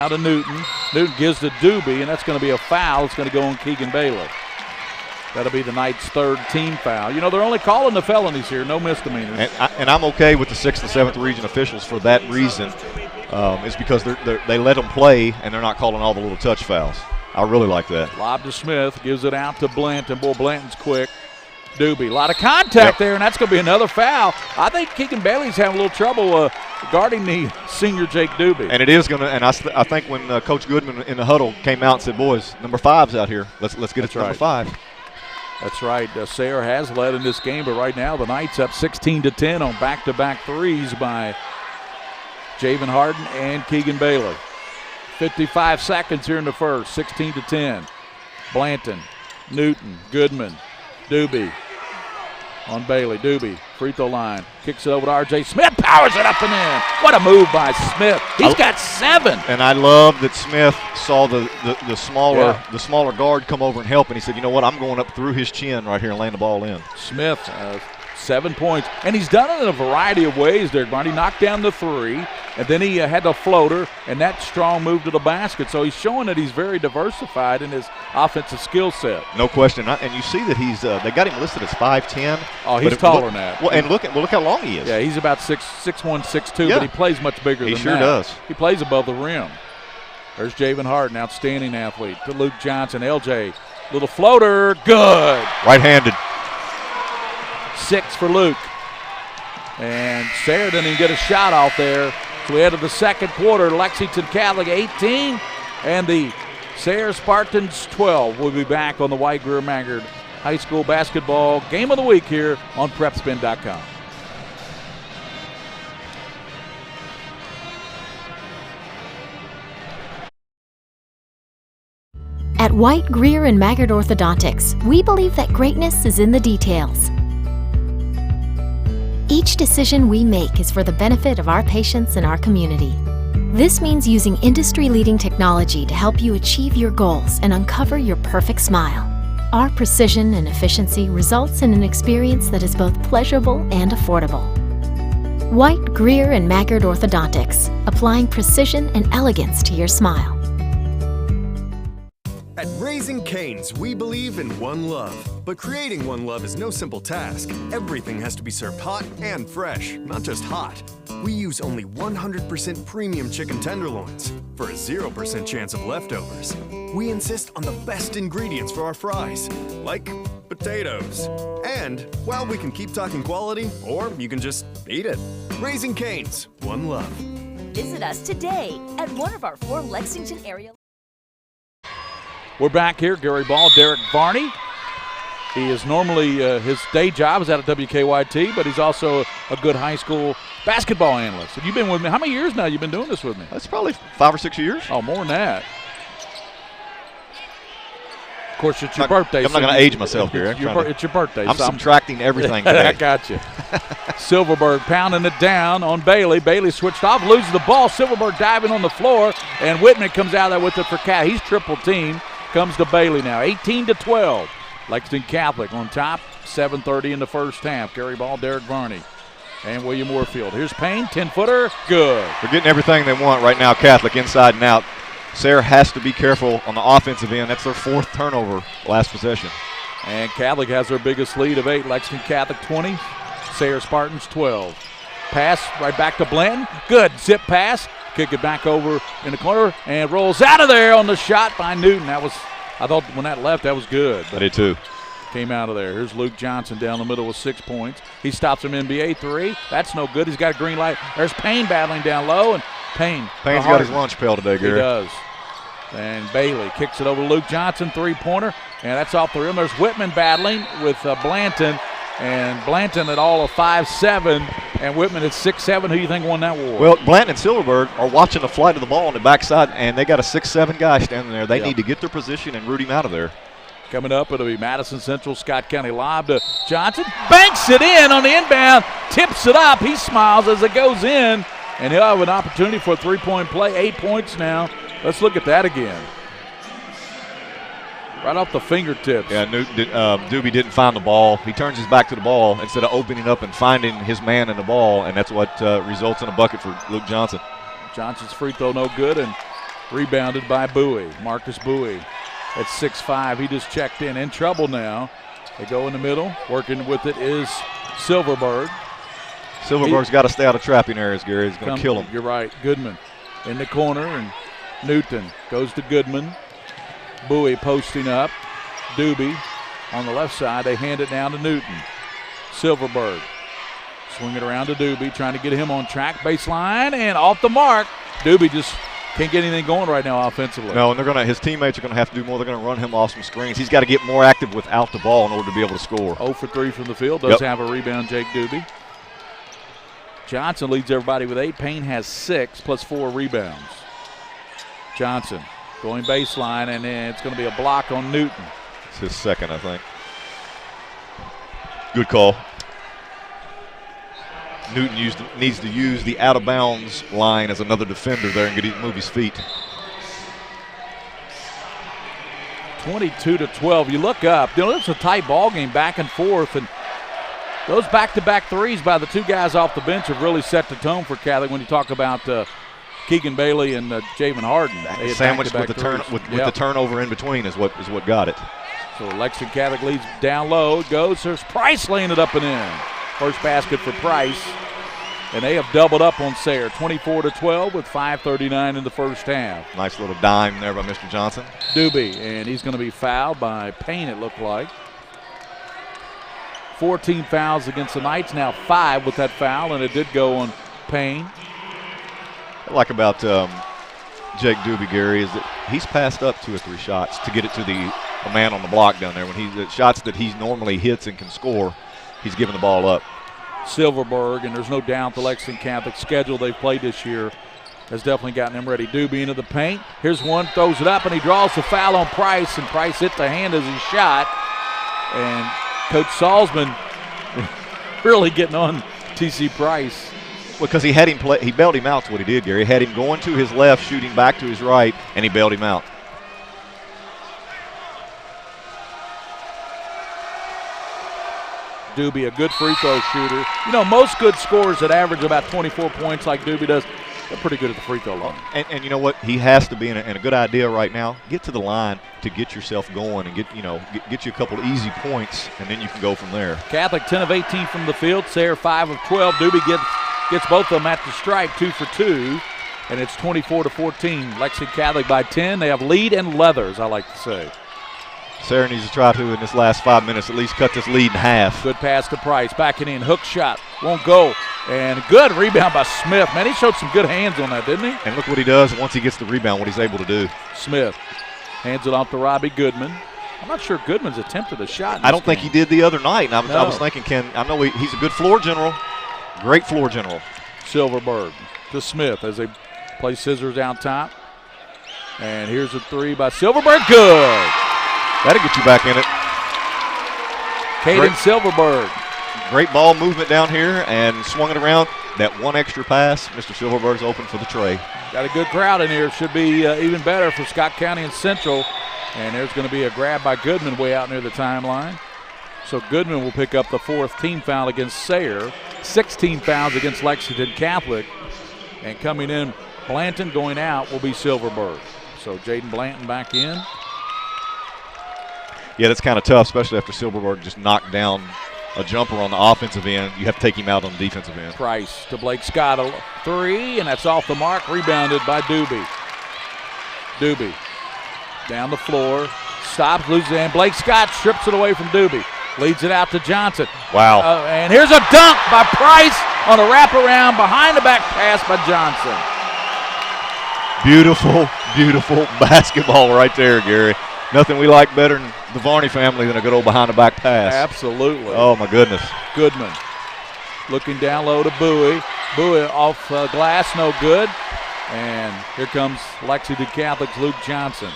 Out of Newton. Newton gives to Doobie, and that's going to be a foul. It's going to go on Keegan Bailey. That'll be the night's third team foul. You know, they're only calling the felonies here, no misdemeanors. And I'm okay with the 6th and 7th region officials for that reason. It's because they let them play, and they're not calling all the little touch fouls. I really like that. Lob to Smith, gives it out to Blanton. Boy, Blanton's quick. Doobie, a lot of contact there, and that's going to be another foul. I think Keegan Bailey's having a little trouble guarding the senior Jake Doobie. And it is going to, and I think when Coach Goodman in the huddle came out and said, boys, number 5's out here. Let's get it to number 5. That's right. Sayre has led in this game, but right now the Knights up 16-10 on back-to-back threes by Javen Harden and Keegan Bailey. 55 seconds here in the first, 16-10. Blanton, Newton, Goodman, Doobie on Bailey. Doobie, free throw line, kicks it over to R.J. Smith, powers it up and in. What a move by Smith. He's got 7. And I love that Smith saw the smaller guard come over and help, and he said, you know what, I'm going up through his chin right here and laying the ball in. Smith, 7 points. And he's done it in a variety of ways there, Barney. Knocked down the 3, and then he had the floater, and that strong move to the basket. So he's showing that he's very diversified in his offensive skill set. No question. And you see that he's they got him listed as 5'10". Oh, he's taller than that. Well, and look how long he is. Yeah, he's about 6'1", 6'2", but he plays much bigger than that. He sure does. He plays above the rim. There's Javen Harden, outstanding athlete. To Luke Johnson, LJ. Little floater, good. Right-handed. 6 for Luke. And Sayre didn't even get a shot off there. So we head to the second quarter. Lexington Catholic 18 and the Sayre Spartans 12. We'll be back on the White Greer Maggard High School Basketball Game of the Week here on PrepSpin.com. At White, Greer, and Maggard Orthodontics, we believe that greatness is in the details. Each decision we make is for the benefit of our patients and our community. This means using industry-leading technology to help you achieve your goals and uncover your perfect smile. Our precision and efficiency results in an experience that is both pleasurable and affordable. White, Greer, and Maggard Orthodontics, applying precision and elegance to your smile. At Raising Cane's, we believe in one love. But creating one love is no simple task. Everything has to be served hot and fresh, not just hot. We use only 100% premium chicken tenderloins for a 0% chance of leftovers. We insist on the best ingredients for our fries, like potatoes. And, well, we can keep talking quality, or you can just eat it. Raising Cane's, one love. Visit us today at one of our 4 Lexington area. We're back here. Gary Ball, Derek Varney. He is normally, his day job is out at WKYT, but he's also a good high school basketball analyst. Have you been with me? How many years now have you been doing this with me? That's probably 5 or 6 years. Oh, more than that. Of course, it's your birthday. I'm not going to age myself here. It's your birthday. I'm subtracting everything today. I got you. Silverberg pounding it down on Bailey. Bailey switched off, loses the ball. Silverberg diving on the floor, and Whitman comes out there with it for Cath. He's triple teamed. Comes to Bailey now, 18-12. Lexington Catholic on top, 7:30 in the first half. Gary Ball, Derek Varney, and William Warfield. Here's Payne, 10-footer, good. They're getting everything they want right now, Catholic, inside and out. Sayre has to be careful on the offensive end. That's their 4th turnover last possession. And Catholic has their biggest lead of 8. Lexington Catholic 20, Sayre Spartans 12. Pass right back to Blanton, good, zip pass. Kick it back over in the corner and rolls out of there on the shot by Newton. That was, I thought when that left, that was good. I did too. Came out of there. Here's Luke Johnson down the middle with 6 points. He stops him NBA 3. That's no good. He's got a green light. There's Payne battling down low, and Payne's got his lunch pail today, Gary. He does. And Bailey kicks it over to Luke Johnson, 3-pointer, and that's off the rim. There's Whitman battling with Blanton. And Blanton at all of 5'7", and Whitman at 6'7". Who do you think won that war? Well, Blanton and Silverberg are watching the flight of the ball on the backside, and they got a 6'7" guy standing there. They need to get their position and root him out of there. Coming up, it'll be Madison Central, Scott County lob to Johnson. Banks it in on the inbound, tips it up. He smiles as it goes in, and he'll have an opportunity for a 3-point play. 8 points now. Let's look at that again. Right off the fingertips. Yeah, Doobie didn't find the ball. He turns his back to the ball instead of opening up and finding his man in the ball, and that's what results in a bucket for Luke Johnson. Johnson's free throw no good, and Rebounded by Bowie. Marcus Bowie at 6'5". He just checked in trouble now. They go in the middle. Working with it is Silverberg. Silverberg's got to stay out of trapping areas, Gary. He's going to kill him. You're right. Goodman in the corner, and Newton goes to Goodman. Bowie posting up. Doobie on the left side. They hand it down to Newton. Silverberg swing it around to Doobie, trying to get him on track. Baseline and off the mark. Doobie just can't get anything going right now offensively. No, and his teammates are going to have to do more. They're going to run him off some screens. He's got to get more active without the ball in order to be able to score. 0 for 3 from the field. Does have a rebound, Jake Doobie. Johnson leads everybody with 8. Payne has 6 plus 4 rebounds. Johnson going baseline, and then it's going to be a block on Newton. It's his second, I think. Good call. Newton needs to use the out-of-bounds line as another defender there and move his feet. 22-12. You look up. It's a tight ball game, back and forth, and those back-to-back threes by the two guys off the bench have really set the tone for Catholic when you talk about Keegan Bailey and Javen Harden. Sandwiched with the turnover in between is what got it. So Lexington Catholic leads down low. It goes. There's Price laying it up and in. First basket for Price. And they have doubled up on Sayre, 24-12 with 5:39 in the first half. Nice little dime there by Mr. Johnson. Doobie, and he's going to be fouled by Payne, it looked like. 14 fouls against the Knights, now 5 with that foul, and it did go on Payne. What I like about Jake Doobie, Gary, is that he's passed up 2 or 3 shots to get it to the man on the block down there. When the shots that he normally hits and can score, he's giving the ball up. Silverberg, and there's no doubt the Lexington Catholic schedule they've played this year has definitely gotten them ready. Doobie into the paint. Here's one, throws it up, and he draws the foul on Price, and Price hit the hand as he shot. And Coach Salzman really getting on T.C. Price. Because he had him play, he bailed him out to what he did, Gary. He had him going to his left, shooting back to his right, and he bailed him out. Doobie, a good free throw shooter. Most good scorers that average about 24 points like Doobie does, they're pretty good at the free throw line. And you know what? He has to be in a good idea right now. Get to the line to get yourself going and get you a couple of easy points, and then you can go from there. Catholic 10 of 18 from the field. Sayre 5 of 12. Doobie gets both of them at the stripe, 2 for 2, and it's 24-14. Lexington Catholic by 10. They have lead and leathers, I like to say. Sayre needs to try to, in this last 5 minutes, at least cut this lead in half. Good pass to Price. Backing in. Hook shot. Won't go. And good rebound by Smith. Man, he showed some good hands on that, didn't he? And look what he does once he gets the rebound, what he's able to do. Smith hands it off to Robbie Goodman. I'm not sure Goodman's attempted a shot. I don't think he did the other night. And I was thinking, I know he's a good floor general. Great floor general. Silverberg to Smith as they play scissors out top. And here's a 3 by Silverberg. Good. That'll get you back in it. Caden Silverberg. Great ball movement down here and swung it around. That one extra pass, Mr. Silverberg's open for the tray. Got a good crowd in here. Should be even better for Scott County and Central. And there's going to be a grab by Goodman way out near the timeline. So Goodman will pick up the 4th team foul against Sayre. 16 fouls against Lexington Catholic. And coming in, Blanton going out will be Silverberg. So Jaden Blanton back in. Yeah, that's kind of tough, especially after Silverberg just knocked down a jumper on the offensive end. You have to take him out on the defensive end. Price to Blake Scott, a 3, and that's off the mark. Rebounded by Doobie. Doobie down the floor, stops, loses it, and Blake Scott strips it away from Doobie. Leads it out to Johnson. Wow. And here's a dunk by Price on a wraparound behind the back pass by Johnson. Beautiful, beautiful basketball right there, Gary. Nothing we like better than the Varney family than a good old behind-the-back pass. Absolutely. Oh, my goodness. Goodman looking down low to Bowie. Bowie off glass, no good. And here comes Lexington Catholic's Luke Johnson.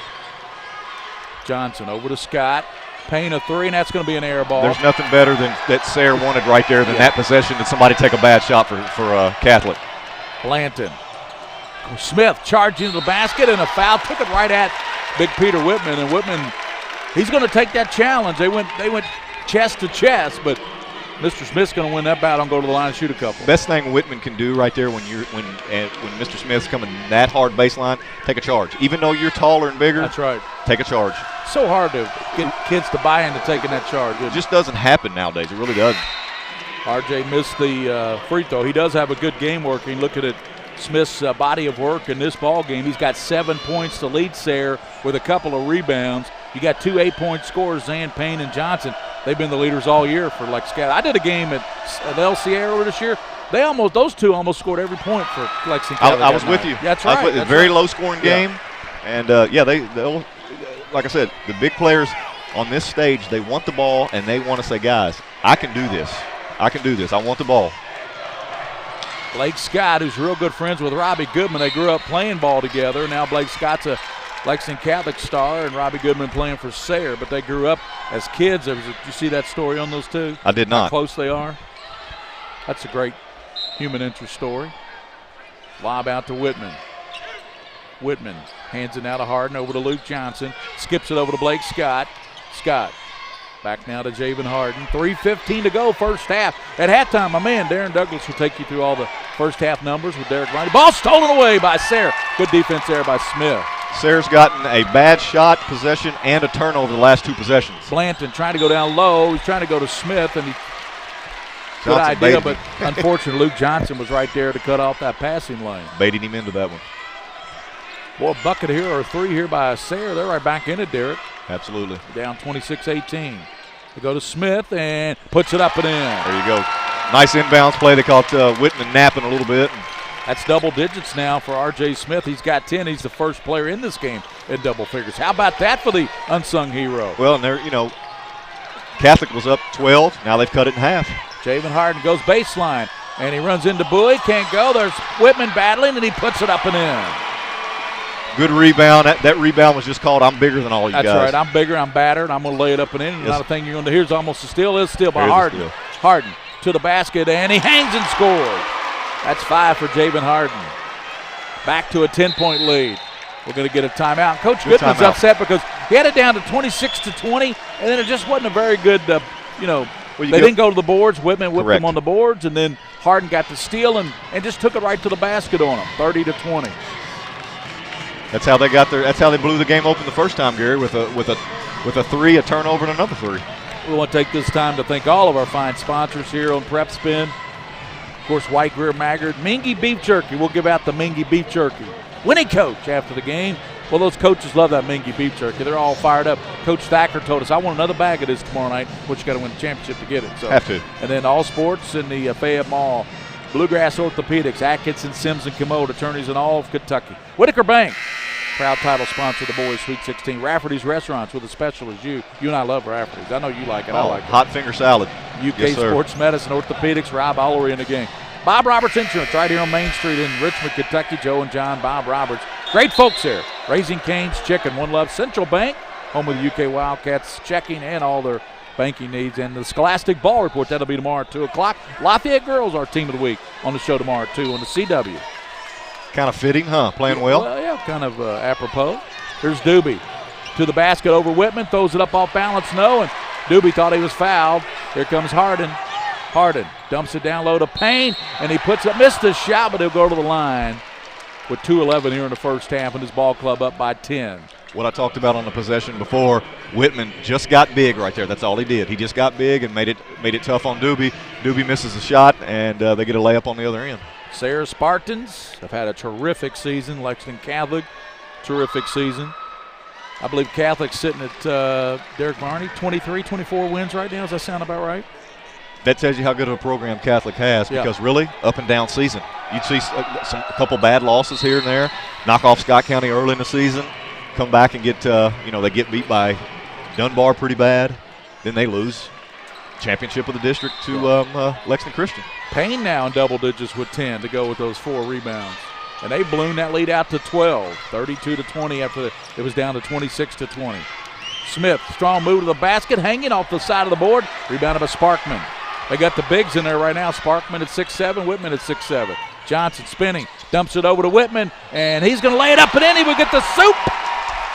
Johnson over to Scott. Payne a 3, and that's going to be an air ball. There's nothing better than that Sayre wanted right there than that possession that somebody take a bad shot for Catholic. Blanton. Smith charging into the basket, and a foul. Took it right at Big Peter Whitman, and Whitman, he's going to take that challenge. They went chest to chest, but Mr. Smith's going to win that battle and go to the line and shoot a couple. Best thing Whitman can do right there when Mr. Smith's coming that hard baseline, take a charge. Even though you're taller and bigger, that's right. Take a charge. So hard to get kids to buy into taking that charge. It just doesn't happen nowadays. It really doesn't. RJ missed the free throw. He does have a good game working. Looking at Smith's body of work in this ball game, he's got 7 points to lead Sayre with a couple of rebounds. You got 2 8-point scorers, Zan, Payne, and Johnson. They've been the leaders all year for Lexington Catholic. I did a game at El Sierra this year. Those two almost scored every point for Lexington Catholic. I was with you. That's right. That's very low-scoring game, and they'll, like I said, the big players on this stage, they want the ball and they want to say, guys, I can do this. I can do this. I want the ball. Blake Scott, who's real good friends with Robbie Goodman. They grew up playing ball together. Now Blake Scott's a Lexington Catholic star, and Robbie Goodman playing for Sayre, but they grew up as kids. Did you see that story on those two? I did not. How close they are? That's a great human interest story. Lob out to Whitman. Whitman hands it now to Harden, over to Luke Johnson. Skips it over to Blake Scott. Scott back now to Javen Harden. 3:15 to go, first half. At halftime, my man Darren Douglas will take you through all the first half numbers with Derek Riney. Ball stolen away by Sayre. Good defense there by Smith. Sayre's gotten a bad shot, possession, and a turnover the last 2 possessions. Blanton trying to go down low. He's trying to go to Smith, and good idea, but unfortunately Luke Johnson was right there to cut off that passing lane. Baiting him into that one. Boy, a bucket here or 3 here by Sayre. They're right back in it, Derek. Absolutely. Down 26-18. They go to Smith and puts it up and in. There you go. Nice inbounds play. They caught Whitman napping a little bit. That's double digits now for R.J. Smith. He's got 10. He's the first player in this game in double figures. How about that for the unsung hero? Well, and Catholic was up 12. Now they've cut it in half. Javen Harden goes baseline, and he runs into Bowie. Can't go. There's Whitman battling, and he puts it up and in. Good rebound. That rebound was just called, I'm bigger than all you guys. That's right. I'm bigger. I'm battered. I'm going to lay it up and in. Not a thing you're going to do. Here's almost a steal. It's still by Harden. Harden to the basket, and he hangs and scores. That's 5 for Javen Harden. Back to a 10-point lead. We're going to get a timeout. Coach Goodman's upset because he had it down to 26-20, and then it just wasn't a very good, they didn't go to the boards. Whitman whipped them on the boards, and then Harden got the steal and just took it right to the basket on him, 30-20. That's how they got there. That's how they blew the game open the first time, Gary, with a 3, a turnover, and another 3. We want to take this time to thank all of our fine sponsors here on PrepSpin. Of course, White Greer, Maggard, Mingy Beef Jerky. We'll give out the Mingy Beef Jerky. Winning coach after the game. Well, those coaches love that Mingy Beef Jerky. They're all fired up. Coach Thacker told us, I want another bag of this tomorrow night, which you got to win the championship to get it. So, have to. And then All Sports in the Fayette Mall. Bluegrass Orthopedics, Atkinson, Sims, and Commode, attorneys in all of Kentucky. Whitaker Bank, proud title sponsor of the boys' Sweet 16. Rafferty's Restaurants with a special as you. You and I love Rafferty's. I know you like it. I like it. Hot finger salad. UK Sports Medicine, Orthopedics, Rob Allery in the game. Bob Roberts Insurance, right here on Main Street in Richmond, Kentucky. Joe and John, Bob Roberts. Great folks here. Raising Cane's Chicken, One Love Central Bank, home of the UK Wildcats, checking and all their banking needs. And the Scholastic Ball Report, that'll be tomorrow at 2 o'clock. Lafayette Girls, our team of the week, on the show tomorrow at 2 on the CW. Kind of fitting, huh? Playing well? Well, yeah, kind of apropos. Here's Doobie to the basket over Whitman, throws it up off balance, no, and Doobie thought he was fouled. Here comes Harden. Harden dumps it down low to Payne, and he missed his shot, but he'll go to the line with 2:11 here in the first half, and his ball club up by 10. What I talked about on the possession before, Whitman just got big right there. That's all he did. He just got big and made it tough on Doobie. Doobie misses a shot, and they get a layup on the other end. Sayre Spartans have had a terrific season. Lexington Catholic, terrific season. I believe Catholic's sitting at Derek Varney, 23, 24 wins right now. Does that sound about right? That tells you how good of a program Catholic has, because really, up and down season. You'd see a couple bad losses here and there, knock off Scott County early in the season, come back and get, they get beat by Dunbar pretty bad. Then they lose championship of the district to Lexington Christian. Payne now in double digits with 10 to go with those 4 rebounds. And they ballooned that lead out to 12, 32-20 after it was down to 26-20. Smith, strong move to the basket, hanging off the side of the board, rebounded by Sparkman. They got the bigs in there right now. Sparkman at 6'7", Whitman at 6'7". Johnson spinning, dumps it over to Whitman, and he's going to lay it up and in. He will get the soup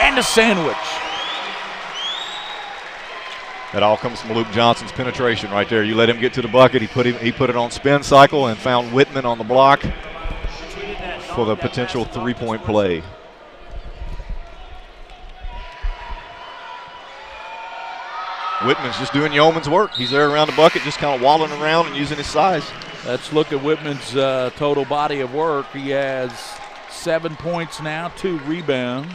and the sandwich. That all comes from Luke Johnson's penetration right there. You let him get to the bucket. He put it on spin cycle and found Whitman on the block for the potential three-point play. Whitman's just doing yeoman's work. He's there around the bucket, just kind of walling around and using his size. Let's look at Whitman's total body of work. He has 7 points now, 2 rebounds.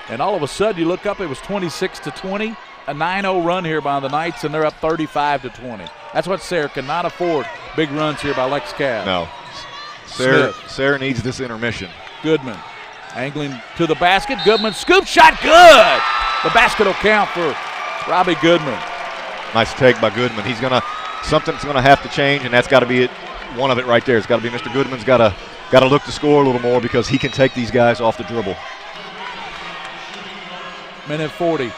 And all of a sudden, you look up, it was 26-20. A 9-0 run here by the Knights, and they're up 35-20. That's what Sayre cannot afford. Big runs here by Lex Cath. No. Sayre needs this intermission. Goodman angling to the basket. Goodman scoop shot, good. The basket will count for Robbie Goodman. Nice take by Goodman. Something's gonna have to change, and that's got to be it. One of it right there. It's got to be Mr. Goodman's got to look to score a little more because he can take these guys off the dribble. Minute 40.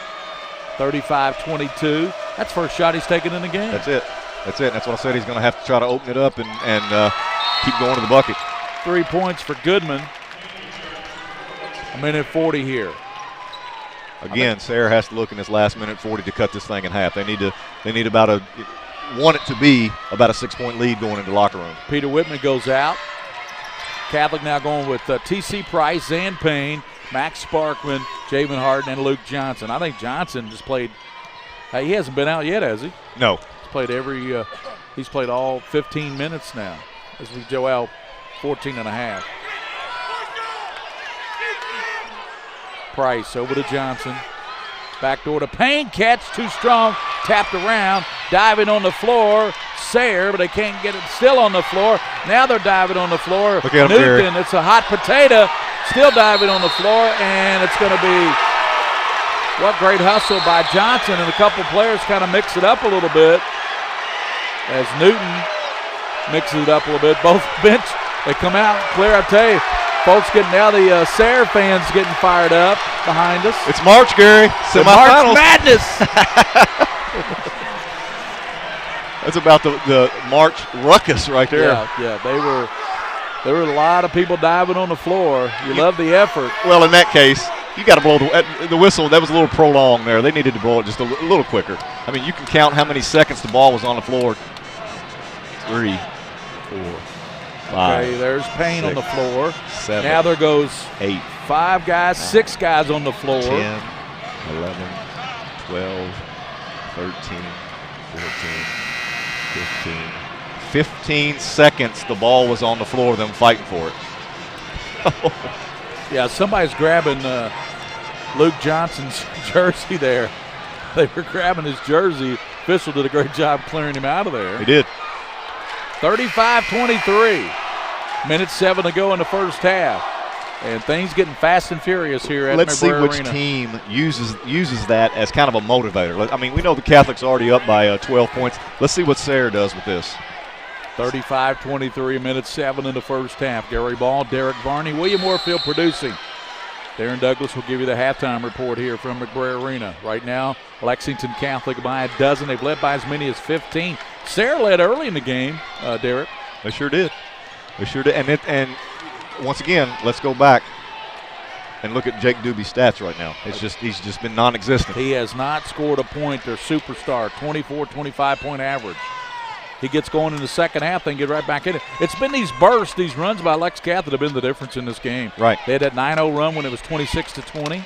35-22. That's the first shot he's taken in the game. That's it. That's what I said. He's going to have to try to open it up and keep going to the bucket. 3 points for Goodman. A minute 40 here. Again, Sayre has to look in this last minute 40 to cut this thing in half. They need want it to be about a 6-point lead going into the locker room. Peter Whitman goes out. Catholic now going with T.C. Price, Zan Payne, Max Sparkman, Javen Harden, and Luke Johnson. I think Johnson just played. He hasn't been out yet, has he? No. He's played all 15 minutes now. This was Joel, 14 and a half. Price over to Johnson. Backdoor to Payne. Catch too strong. Tapped around. Diving on the floor. Sayre, but they can't get it. Still on the floor. Now they're diving on the floor. Look at him, Newton, it's a hot potato. Still diving on the floor, and it's going to be what great hustle by Johnson, and a couple players kind of mix it up a little bit as Newton mixes it up a little bit. Both bench, they come out clear. I tell you, folks getting now, the Sayre fans getting fired up behind us. It's March, Gary. March Madness. That's about the March ruckus right there. Yeah, there were a lot of people diving on the floor. You love the effort. Well, in that case, you got to blow the whistle. That was a little prolonged there. They needed to blow it just a little quicker. I mean, you can count how many seconds the ball was on the floor. 3, 4, 5. Okay, there's Payne 6, on the floor. 7. Now there goes 8. 5 guys, 6 guys on the floor. 10, 11, 12, 13, 14, 15. 15 seconds the ball was on the floor, them fighting for it. Yeah, somebody's grabbing Luke Johnson's jersey there. They were grabbing his jersey. Official did a great job clearing him out of there. He did. 35-23. Minute 7 to go in the first half. And things getting fast and furious here at Let's see Maggard which Arena. team uses that as kind of a motivator. I mean, we know the Catholic's already up by 12 points. Let's see what Sayre does with this. 35-23, minute 7 in the first half. Gary Ball, Derek Varney, William Moorfield producing. Darren Douglas will give you the halftime report here from Maggard Arena. Right now, Lexington Catholic by a dozen. They've led by as many as 15. Sayre led early in the game, Derek. They sure did. And once again, let's go back and look at Jake Doobie's stats right now. He's just been non-existent. He has not scored a point. Their superstar, 24, 25-point average. He gets going in the second half, then get right back in it. It's been these bursts, these runs by Lex Cath that have been the difference in this game. Right. They had that 9-0 run when it was 26-20.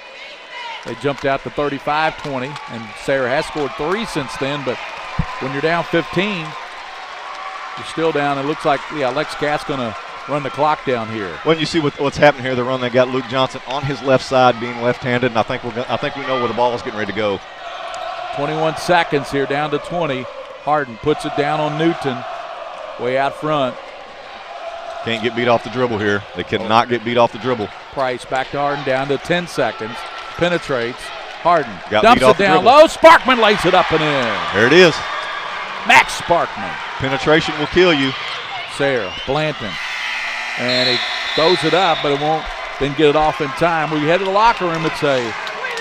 They jumped out to 35-20, and Sayre has scored 3 since then, but when you're down 15, you're still down. It looks like, Lex Cath's going to run the clock down here. When you see what's happening here, the run they got Luke Johnson on his left side being left-handed, and I think we know where the ball is getting ready to go. 21 seconds here, down to 20. Harden puts it down on Newton, way out front. Can't get beat off the dribble here. They cannot get beat off the dribble. Price back to Harden, down to 10 seconds. Penetrates. Harden Got dumps beat off it down the low. Sparkman lays it up and in. There it is. Max Sparkman. Penetration will kill you. Sayre, Blanton. And he throws it up, but it won't then get it off in time. We head to the locker room. It's a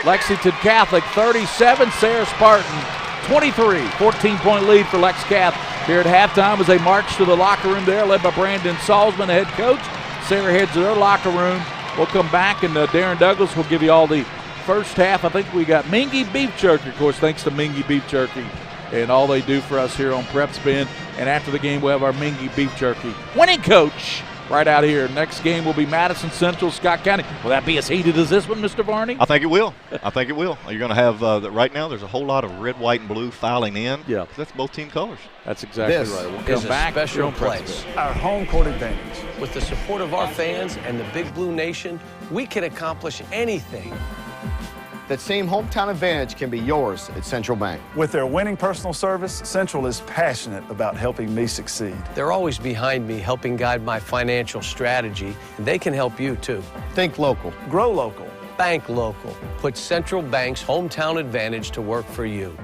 Lexington Catholic 37, Sayre Spartan 23. 14-point lead for Lex Cath here at halftime as they march to the locker room there, led by Brandon Salzman, the head coach. Sayre heads to their locker room. We'll come back, and Darren Douglas will give you all the first half. I think we got Mingy Beef Jerky, of course, thanks to Mingy Beef Jerky and all they do for us here on PrepSpin. And after the game, we'll have our Mingy Beef Jerky winning coach right out here. Next game will be Madison Central, Scott County. Will that be as heated as this one, Mr. Varney? I think it will. I think it will. You're going to have, right now, there's a whole lot of red, white, and blue filing in. Yeah. That's both team colors. That's exactly This right. We'll is come a back special here on place. PrepSpin. Our home court advantage. With the support of our fans and the Big Blue Nation, we can accomplish anything. That same hometown advantage can be yours at Central Bank. With their winning personal service, Central is passionate about helping me succeed. They're always behind me, helping guide my financial strategy, and they can help you too. Think local. Grow local. Bank local. Put Central Bank's hometown advantage to work for you.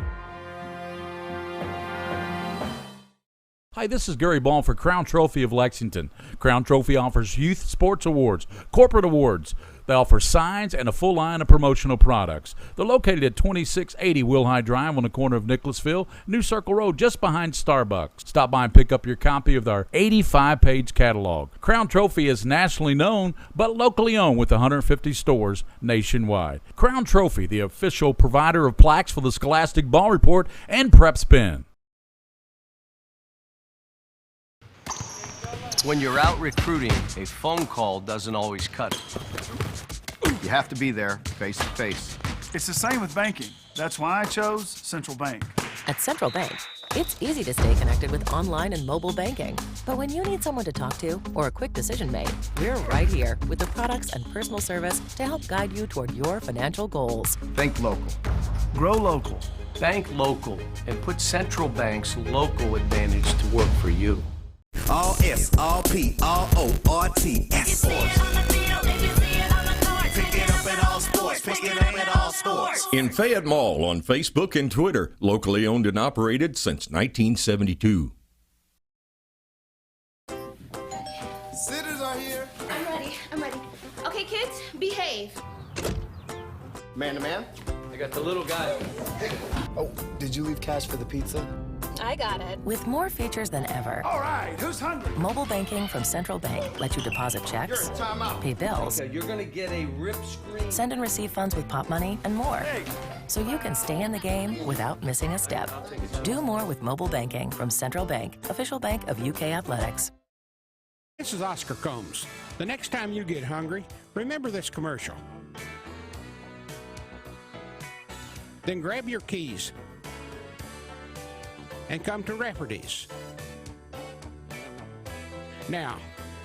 Hi, this is Gary Ball for Crown Trophy of Lexington. Crown Trophy offers youth sports awards, corporate awards. They offer signs and a full line of promotional products. They're located at 2680 Wilhite Drive on the corner of Nicholasville, New Circle Road, just behind Starbucks. Stop by and pick up your copy of our 85-page catalog. Crown Trophy is nationally known, but locally owned with 150 stores nationwide. Crown Trophy, the official provider of plaques for the Scholastic Ball Report and PrepSpin. When you're out recruiting, a phone call doesn't always cut it. You have to be there face to face. It's the same with banking. That's why I chose Central Bank. At Central Bank, it's easy to stay connected with online and mobile banking. But when you need someone to talk to or a quick decision made, we're right here with the products and personal service to help guide you toward your financial goals. Think local. Grow local. Bank local and put Central Bank's local advantage to work for you. All S, all P, all O, R, T, S. Pick it up at all sports. Pick it up at all sports. In Fayette Mall on Facebook and Twitter, locally owned and operated since 1972. Sitters are here. I'm ready. Okay, kids, behave. Man to man. I got the little guy. Oh, did you leave cash for the pizza? I got it. With more features than ever, All right, who's hungry? mobile banking from Central Bank lets you deposit checks, pay bills, You're gonna get a rip screen. send and receive funds with Pop Money, and more. So you can stay in the game without missing a step. Do more with mobile banking from Central Bank, official bank of UK Athletics. This is Oscar Combs. The next time you get hungry, remember this commercial. Then grab your keys and come to Rafferty's. Now,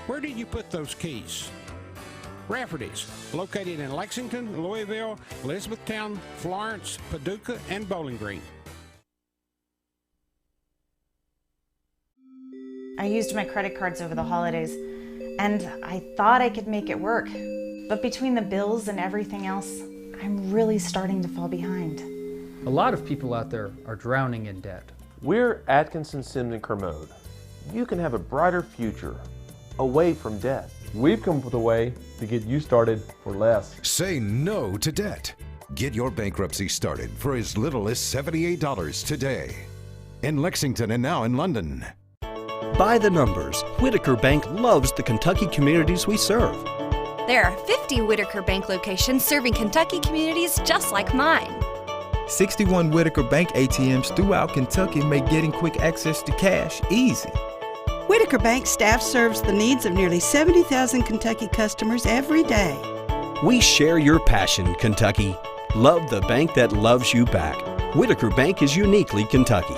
where did you put those keys? Rafferty's, located in Lexington, Louisville, Elizabethtown, Florence, Paducah, and Bowling Green. I used my credit cards over the holidays, and I thought I could make it work. But between the bills and everything else, I'm really starting to fall behind. A lot of people out there are drowning in debt. We're Atkinson, Sims & Kermode. You can have a brighter future away from debt. We've come up with a way to get you started for less. Say no to debt. Get your bankruptcy started for as little as $78 today. In Lexington and now in London. By the numbers, Whitaker Bank loves the Kentucky communities we serve. There are 50 Whitaker Bank locations serving Kentucky communities just like mine. 61 Whitaker Bank ATMs throughout Kentucky make getting quick access to cash easy. Whitaker Bank staff serves the needs of nearly 70,000 Kentucky customers every day. We share your passion, Kentucky. Love the bank that loves you back. Whitaker Bank is uniquely Kentucky.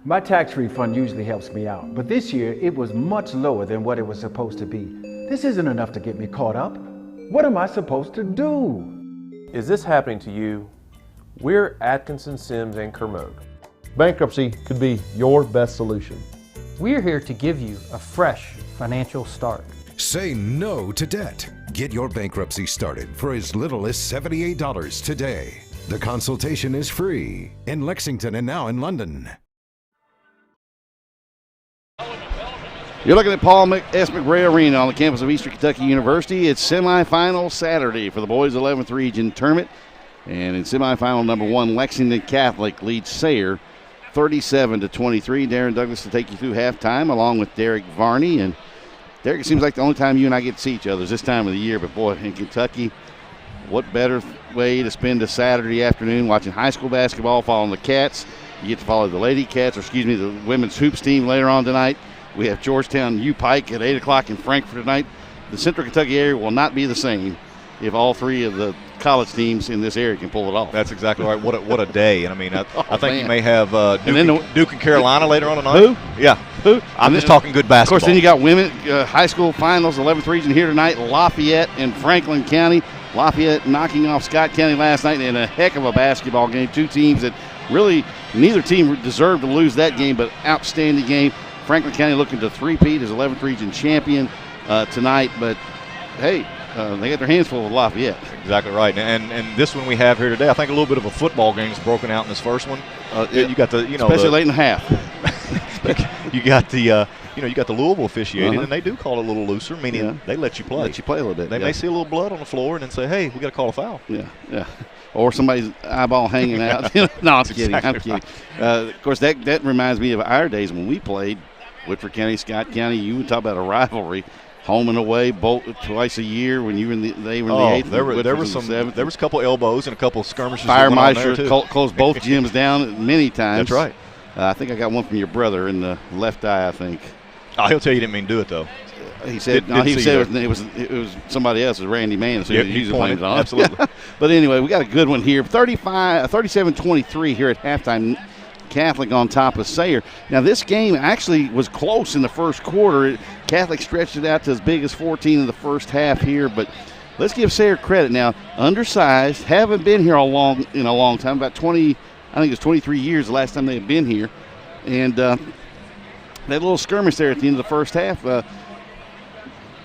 My tax refund usually helps me out, but this year it was much lower than what it was supposed to be. This isn't enough to get me caught up. What am I supposed to do? Is this happening to you? We're Atkinson, Sims & Kermode. Bankruptcy could be your best solution. We're here to give you a fresh financial start. Say no to debt. Get your bankruptcy started for as little as $78 today. The consultation is free in Lexington and now in London. You're looking at Paul S. McRae Arena on the campus of Eastern Kentucky University. It's semifinal Saturday for the boys' 11th region tournament. And in semifinal number 1, Lexington Catholic leads Sayre 37-23. Darren Douglas to take you through halftime along with Derek Varney. And Derek, it seems like the only time you and I get to see each other is this time of the year. But boy, in Kentucky, what better way to spend a Saturday afternoon watching high school basketball, following the Cats. You get to follow the Lady Cats, or excuse me, the women's hoops team later on tonight. We have Georgetown U Pike at 8 o'clock in Frankfort tonight. The Central Kentucky area will not be the same if all 3 of the college teams in this area can pull it off. That's exactly right. What a day. And I mean, I think man. You may have Duke and Carolina later on tonight. Who? Yeah. Who? I'm just talking good basketball. Of course, then you got women high school finals, 11th region here tonight. Lafayette and Franklin County. Lafayette knocking off Scott County last night in a heck of a basketball game. 2 teams that really neither team deserved to lose that game, but outstanding game. Franklin County looking to three-peat as 11th region champion tonight. But, hey, they got their hands full with Lafayette. Exactly right. And this one we have here today, I think a little bit of a football game's broken out in this first one. You got the, especially late in the half. you got the, you got the Louisville officiating, and they do call it a little looser, meaning they let you play. Let you play a little bit. They may see a little blood on the floor and then say, hey, we got to call a foul. Yeah. Or somebody's eyeball hanging out. No, I'm kidding. I'm kidding. Of course, that reminds me of our days when we played Woodford County, Scott County. You would talk about a rivalry, home and away, both twice a year when you were in the they were in the 8th. There was a couple elbows and a couple skirmishes. Firemeister closed both gyms down many times. That's right. I think I got one from your brother in the left eye, I think. Oh, he'll tell you didn't mean to do it though. He said it was somebody else. It was Randy Mann. So he usually blames it on. Absolutely. But anyway, we got a good one here. 37-23 here at halftime. Catholic on top of Sayre. Now, this game actually was close in the first quarter. Catholic stretched it out to as big as 14 in the first half here, but let's give Sayre credit. Now, undersized, haven't been here in a long time, about 20, I think it's 23 years the last time they've been here. And that little skirmish there at the end of the first half,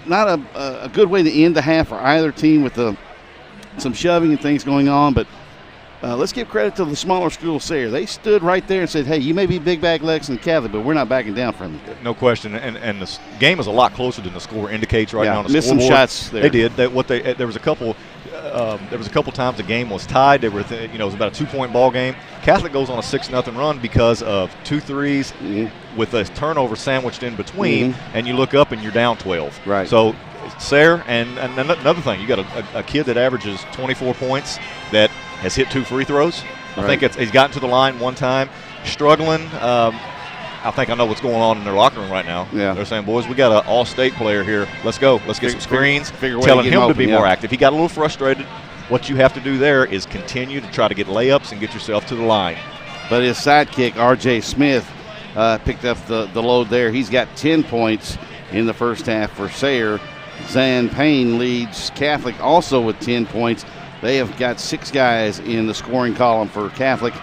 not a good way to end the half for either team with some shoving and things going on, but let's give credit to the smaller school, Sayre. They stood right there and said, hey, you may be big bag Lexington Catholic, but we're not backing down from you. No question. And the game is a lot closer than the score indicates right now on the missed scoreboard. Some shots there. They did. There was a couple times the game was tied. It was about a 2-point ball game. Catholic goes on a 6-0 run because of 2 threes with a turnover sandwiched in between, and you look up and you're down 12. Right. So Sayre, and another thing, you got a kid that averages 24 points that has hit 2 free throws. I think he's gotten to the line one time, struggling. I think I know what's going on in their locker room right now. Yeah. They're saying, boys, we got an all-state player here. Let's go. Let's get some screens. Telling him to be more active. He got a little frustrated. What you have to do there is continue to try to get layups and get yourself to the line. But his sidekick, R.J. Smith, picked up the load there. He's got 10 points in the first half for Sayre. Zan Payne leads Catholic also with 10 points. They have got 6 guys in the scoring column for Catholic.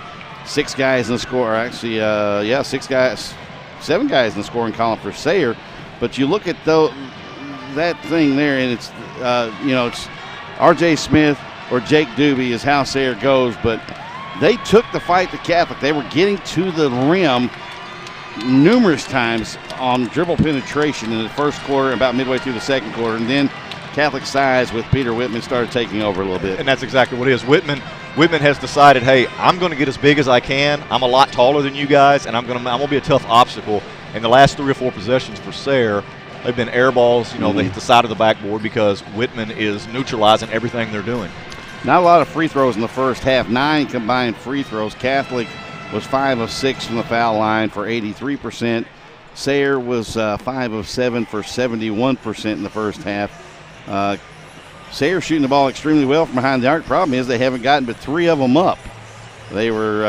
6 guys in the score. Actually, 6 guys, 7 guys in the scoring column for Sayre. But you look at that thing there, and it's it's R.J. Smith or Jake Doobie is how Sayre goes. But they took the fight to Catholic. They were getting to the rim numerous times on dribble penetration in the first quarter, about midway through the second quarter, and then Catholic size with Peter Whitman started taking over a little bit. And that's exactly what it is. Whitman has decided, hey, I'm going to get as big as I can. I'm a lot taller than you guys, and I'm going to be a tough obstacle. In the last 3 or 4 possessions for Sayre, they've been air balls. They hit the side of the backboard because Whitman is neutralizing everything they're doing. Not a lot of free throws in the first half. 9 combined free throws. Catholic was 5 of 6 from the foul line for 83%. Sayre was 5 of 7 for 71% in the first half. Sayre shooting the ball extremely well from behind the arc. Problem is they haven't gotten but 3 of them up. They were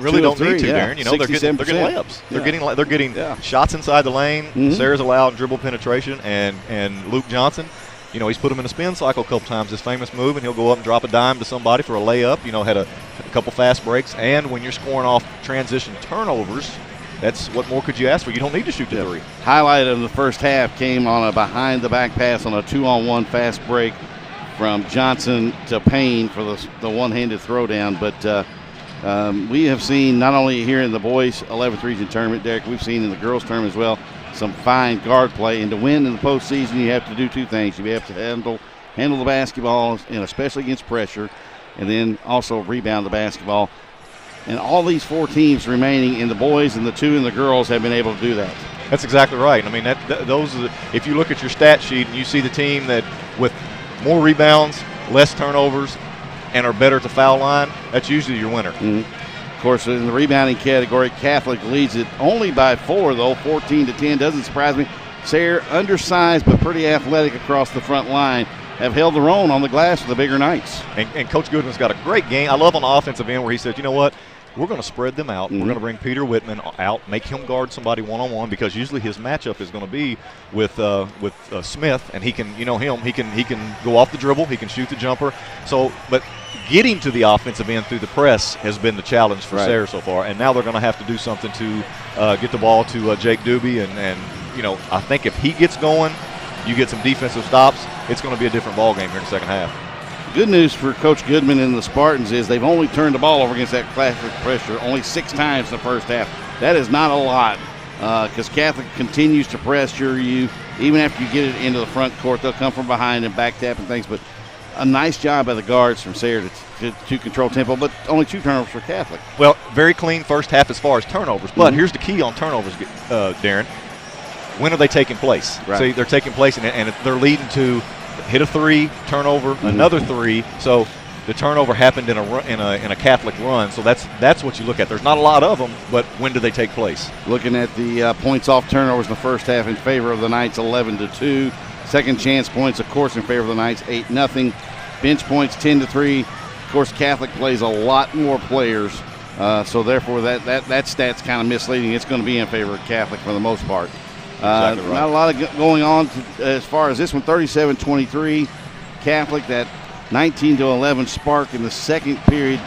don't need to, Darren. They're getting layups. They're getting shots inside the lane. Sayre's allowed dribble penetration, and Luke Johnson, he's put him in a spin cycle a couple times. His famous move, and he'll go up and drop a dime to somebody for a layup. Had a couple fast breaks, and when you're scoring off transition turnovers, that's what more could you ask for? You don't need to shoot the three. Highlight of the first half came on a behind-the-back pass on a 2-on-1 fast break from Johnson to Payne for the one-handed throwdown. But we have seen, not only here in the boys 11th region tournament, Derek, we've seen in the girls tournament as well, some fine guard play. And to win in the postseason, you have to do two things. You have to handle the basketball, and especially against pressure, and then also rebound the basketball. And all these four teams remaining in the boys and the two in the girls have been able to do that. That's exactly right. I mean, those are if you look at your stat sheet and you see the team that with more rebounds, less turnovers, and are better at the foul line, that's usually your winner. Mm-hmm. Of course, in the rebounding category, Catholic leads it only by 4, though, 14-10. Doesn't surprise me. Sayre, undersized but pretty athletic across the front line, have held their own on the glass with the bigger Knights. And Coach Goodman's got a great game. I love on the offensive end where he said, you know what, we're going to spread them out. We're going to bring Peter Whitman out, make him guard somebody one-on-one, because usually his matchup is going to be with Smith, and he can, you know him, he can go off the dribble, he can shoot the jumper. So, but getting to the offensive end through the press has been the challenge for Sayre so far, and now they're going to have to do something to get the ball to Jake Doobie, and you know, I think if he gets going, you get some defensive stops, it's going to be a different ball game here in the second half. Good news for Coach Goodman and the Spartans is they've only turned the ball over against that classic pressure only 6 times in the first half. That is not a lot, because Catholic continues to pressure you. Even after you get it into the front court, they'll come from behind and back tap and things. But a nice job by the guards from Sayre to control tempo, but only 2 turnovers for Catholic. Well, very clean first half as far as turnovers. But here's the key on turnovers, Darren. When are they taking place? Right. So they're taking place, and they're leading to hit a 3, turnover, another 3. So the turnover happened in a Catholic run. So that's what you look at. There's not a lot of them, but when do they take place? Looking at the points off turnovers in the first half in favor of the Knights, 11-2. Second chance points, of course, in favor of the Knights, 8-0. Bench points, 10-3. Of course, Catholic plays a lot more players, so therefore that stat's kind of misleading. It's going to be in favor of Catholic for the most part. Exactly right. Not a lot of going on as far as this one. 37-23 Catholic. That 19-11 spark in the second period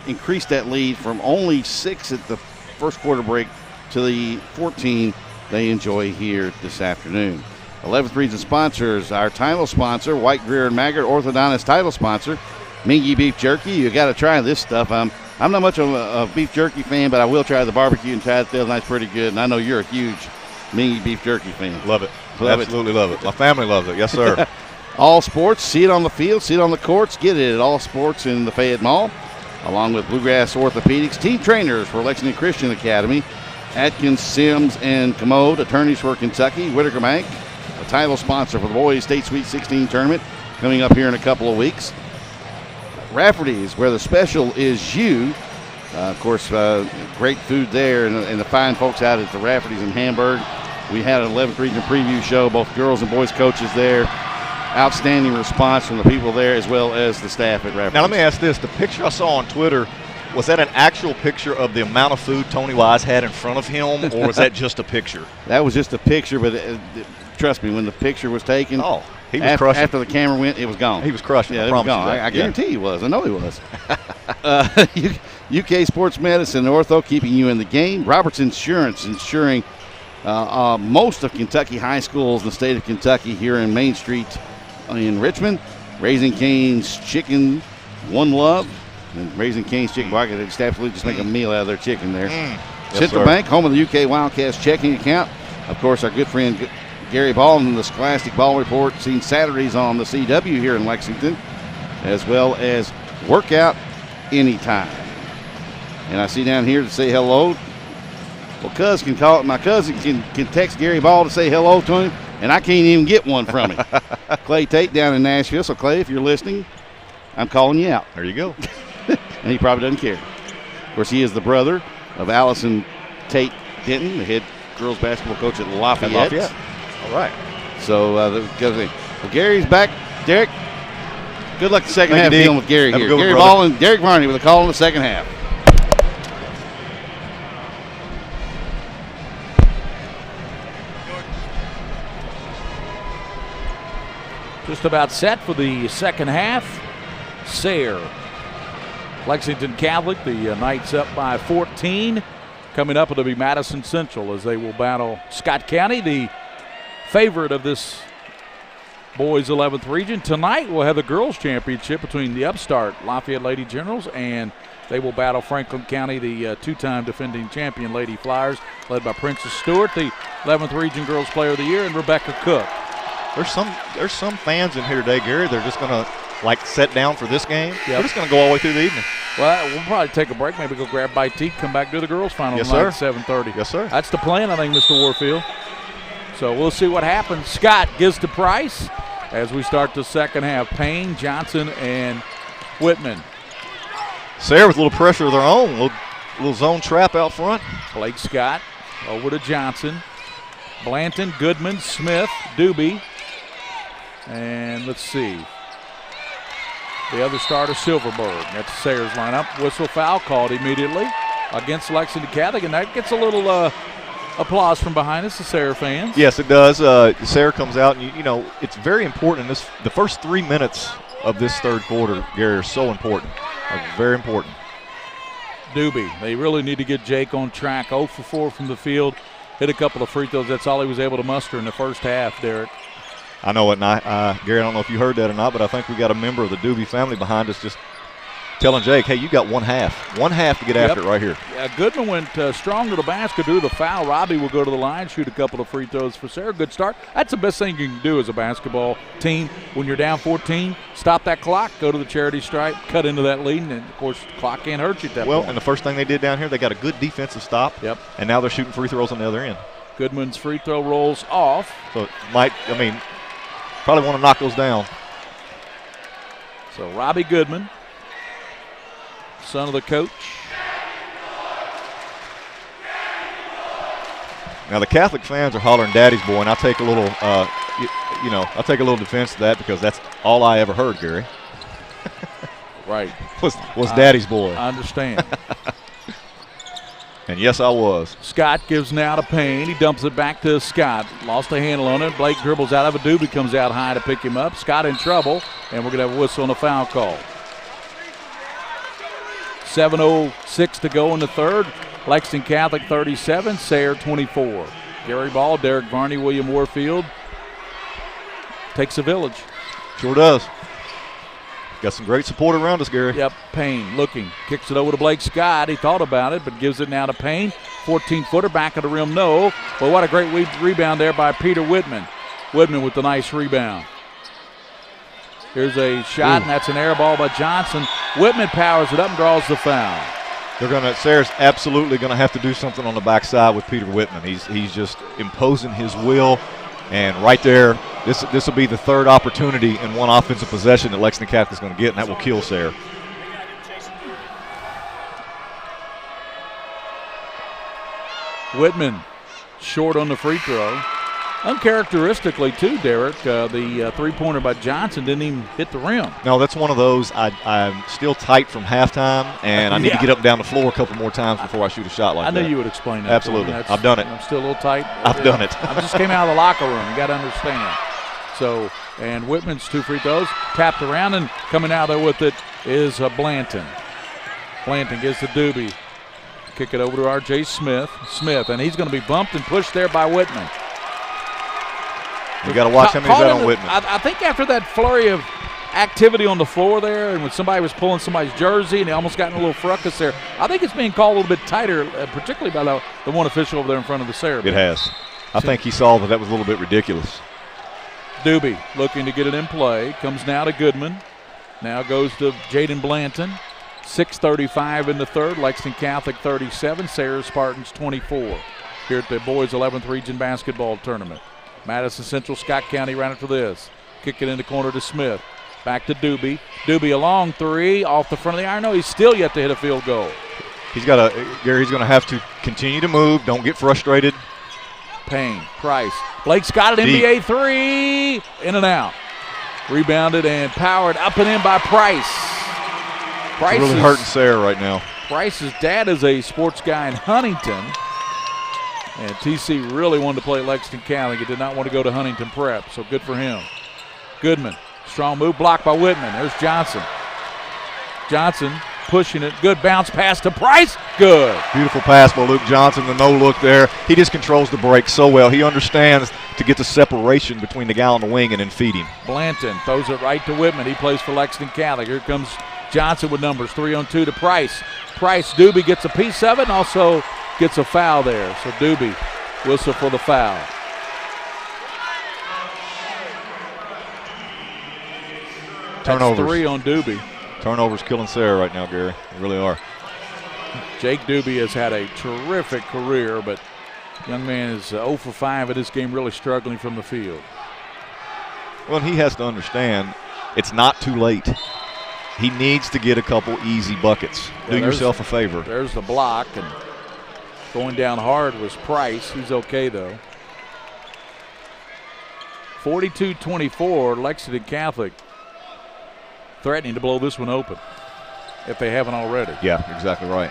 increased that lead from only 6 at the first quarter break to the 14 they enjoy here this afternoon. 11th region sponsors, our title sponsor, White, Greer, and Maggard, Orthodontics title sponsor, Mingy Beef Jerky. You got to try this stuff. I'm not much of a beef jerky fan, but I will try the barbecue and try it. The other night's pretty good, and I know you're a huge Mingy Beef Jerky fan. Love it. Absolutely love it. My family loves it. Yes, sir. All sports, see it on the field, see it on the courts. Get it at All Sports in the Fayette Mall, along with Bluegrass Orthopedics, team trainers for Lexington Christian Academy, Atkins, Sims, and Commode, attorneys for Kentucky, Whitaker Bank, a title sponsor for the boys State Sweet 16 tournament coming up here in a couple of weeks. Rafferty's, where the special is you. Of course, great food there, and the fine folks out at the Rafferty's in Hamburg. We had an 11th region preview show, both girls and boys coaches there. Outstanding response from the people there as well as the staff at Rafferty's. Now let me ask this. The picture I saw on Twitter, was that an actual picture of the amount of food Tony Wise had in front of him, or was that just a picture? That was just a picture, but trust me, when the picture was taken, he was crushing. After the camera went, it was gone. He was crushing. Yeah, I it was promise gone. you that. I guarantee he was. I know he was. UK Sports Medicine, Ortho, keeping you in the game. Roberts Insurance, insuring most of Kentucky high schools in the state of Kentucky here in Main Street in Richmond. Raising Cane's Chicken, One Love. And Raising Cane's Chicken, well, I could just absolutely just make a meal out of their chicken there. Central Bank, home of the UK Wildcats checking account. Of course, our good friend Gary Ball and the Scholastic Ball Report, seen Saturdays on the CW here in Lexington, as well as Workout Anytime. And I see down here to say hello. Well, my cousin can text Gary Ball to say hello to him, and I can't even get one from him. Clay Tate down in Nashville. So, Clay, if you're listening, I'm calling you out. There you go. And he probably doesn't care. Of course, he is the brother of Allison Tate Denton, the head girls basketball coach at Lafayette. All right. So, Gary's back. Derek, good luck the second half dealing with Gary here. Gary Ball and Derek Varney with a call in the second half. Just about set for the second half. Sayre, Lexington Catholic, the Knights up by 14. Coming up, it'll be Madison Central as they will battle Scott County, the favorite of this boys 11th region. Tonight we'll have the girls championship between the upstart Lafayette Lady Generals, and they will battle Franklin County, the two-time defending champion Lady Flyers, led by Princess Stewart, the 11th region girls player of the year, and Rebecca Cook. There's some fans in here today, Gary. They're just going to like sit down for this game. Yep. We're just going to go all the way through the evening. Well, we'll probably take a break, maybe go grab a bite to eat, come back to the girls' final tonight at 7:30. Yes, sir. That's the plan, I think, Mr. Warfield. So we'll see what happens. Scott gives to Price as we start the second half. Payne, Johnson, and Whitman. Sayre with a little pressure of their own, little zone trap out front. Blake Scott over to Johnson. Blanton, Goodman, Smith, Doobie. And let's see. The other starter, Silverberg. That's Sayre's lineup. Whistle foul called immediately against Lexington Catholic, and that gets a little applause from behind us, the Sayre fans. Yes, it does. Sayre comes out, and you know it's very important. The first 3 minutes of this third quarter, Gary, are so important. Very important. Doobie, they really need to get Jake on track. 0 for 4 from the field. Hit a couple of free throws. That's all he was able to muster in the first half, Derek. I know it, and Gary, I don't know if you heard that or not, but I think we got a member of the Doobie family behind us just telling Jake, hey, you got one half to get after it right here. Yeah, Goodman went strong to the basket, do the foul. Robbie will go to the line, shoot a couple of free throws for Sayre. Good start. That's the best thing you can do as a basketball team. When you're down 14, stop that clock, go to the charity stripe, cut into that lead, and of course, the clock can't hurt you at that point. Well, and the first thing they did down here, they got a good defensive stop. Yep. And now they're shooting free throws on the other end. Goodman's free throw rolls off. So it might, probably want to knock those down. So Robbie Goodman, son of the coach. Now the Catholic fans are hollering "Daddy's boy," and I'll take a little, I'll take a little defense to that because that's all I ever heard, Gary. Right. was Daddy's boy. I understand. And yes, I was. Scott gives now to Payne. He dumps it back to Scott. Lost a handle on it. Blake dribbles out of it. Doobie comes out high to pick him up. Scott in trouble, and we're going to have a whistle and a foul call. 7:06 to go in the third. Lexington Catholic 37, Sayre 24. Gary Ball, Derek Varney, William Warfield. Takes a village. Sure does. Got some great support around us, Gary. Yep, Payne looking. Kicks it over to Blake Scott. He thought about it, but gives it now to Payne. 14-footer, back of the rim, no. But what a great rebound there by Peter Whitman. Whitman with the nice rebound. Here's a shot, and that's an air ball by Johnson. Whitman powers it up and draws the foul. Sayre's absolutely going to have to do something on the backside with Peter Whitman. He's just imposing his will, and right there, this will be the third opportunity in one offensive possession that Lexington Catholic is going to get, and that will kill Sayre. Whitman short on the free throw. Uncharacteristically, too, Derek, the three-pointer by Johnson didn't even hit the rim. No, that's one of those. I'm still tight from halftime, and I need to get up and down the floor a couple more times before I shoot a shot like that. I knew you would explain that. Absolutely. I've done it. I'm still a little tight. I've done it. I just came out of the locker room. You got to understand. So, and Whitman's 2 free throws. Tapped around, and coming out there with it is Blanton. Blanton gives to Doobie. Kick it over to R.J. Smith, and he's going to be bumped and pushed there by Whitman. You got to watch how many he's got on Whitman. I think after that flurry of activity on the floor there, and when somebody was pulling somebody's jersey and they almost got in a little fracas there, I think it's being called a little bit tighter, particularly by the one official over there in front of the Sayre. It has. I think he saw that was a little bit ridiculous. Doobie looking to get it in play. Comes now to Goodman. Now goes to Jaden Blanton. 6:35 in the third. Lexington Catholic 37. Sayre Spartans 24. Here at the boys 11th region basketball tournament. Madison Central, Scott County right after this. Kick it in the corner to Smith. Back to Doobie. Doobie a long three off the front of the iron. No, he's still yet to hit a field goal. He's going to have to continue to move. Don't get frustrated. Payne, Price. Blake's got an NBA three. In and out. Rebounded and powered up and in by Price. Price is really hurting Sayre right now. Price's dad is a sports guy in Huntington. And TC really wanted to play Lexington Catholic. He did not want to go to Huntington Prep, so good for him. Goodman, strong move, blocked by Whitman. There's Johnson. Johnson pushing it. Good bounce pass to Price. Good. Beautiful pass by Luke Johnson, the no look there. He just controls the break so well. He understands to get the separation between the guy on the wing and then feed him. Blanton throws it right to Whitman. He plays for Lexington Catholic. Here comes Johnson with numbers. 3-on-2 to Price. Doobie gets a piece of it and also gets a foul there. So Doobie whistle for the foul. Turnovers. That's 3 on Doobie. Turnovers killing Sayre right now, Gary. They really are. Jake Doobie has had a terrific career, but young man is 0 for 5 in this game, really struggling from the field. Well, he has to understand it's not too late. He needs to get a couple easy buckets. Do yourself a favor. There's the block, and going down hard was Price. He's okay, though. 42-24, Lexington Catholic threatening to blow this one open if they haven't already. Yeah, exactly right.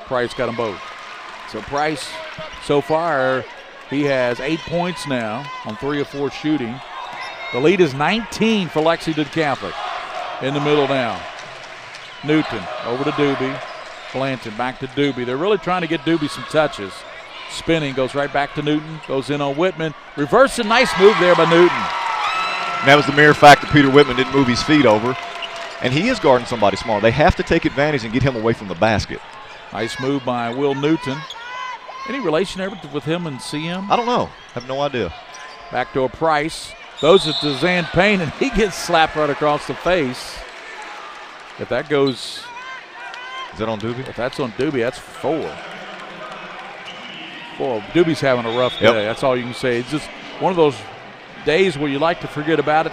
Price got them both. So Price, so far, he has 8 points now on 3 of 4 shooting. The lead is 19 for Lexington Catholic. In the middle now. Newton over to Doobie. Blanton back to Doobie. They're really trying to get Doobie some touches. Spinning, goes right back to Newton. Goes in on Whitman. Reversing, nice move there by Newton. And that was the mere fact that Peter Whitman didn't move his feet over. And he is guarding somebody small. They have to take advantage and get him away from the basket. Nice move by Will Newton. Any relation ever with him and CM? I don't know. I have no idea. Backdoor Price. Throws it to Zan Payne, and he gets slapped right across the face. If that goes. Is that on Doobie? If that's on Doobie, that's 4. Boy, Doobie's having a rough day. That's all you can say. It's just one of those days where you like to forget about it.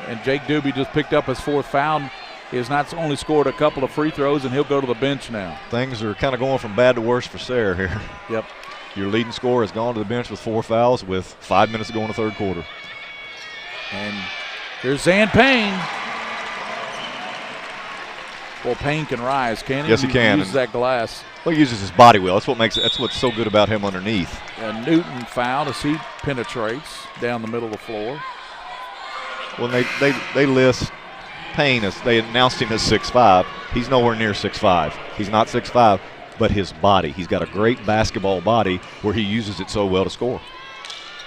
And Jake Doobie just picked up his 4th foul. He has not only scored a couple of free throws, and he'll go to the bench now. Things are kind of going from bad to worse for Sayre here. Yep. Your leading scorer has gone to the bench with 4 fouls with 5 minutes to go in the third quarter. And here's Zan Payne. Well, Payne can rise, can he? Yes, he can. He uses that glass. Well, he uses his body well. That's what makes it. That's what's so good about him underneath. And Newton fouled as he penetrates down the middle of the floor. Well, they list Payne as they announced him as 6'5". He's nowhere near 6'5". He's not 6'5". But his body, he's got a great basketball body where he uses it so well to score.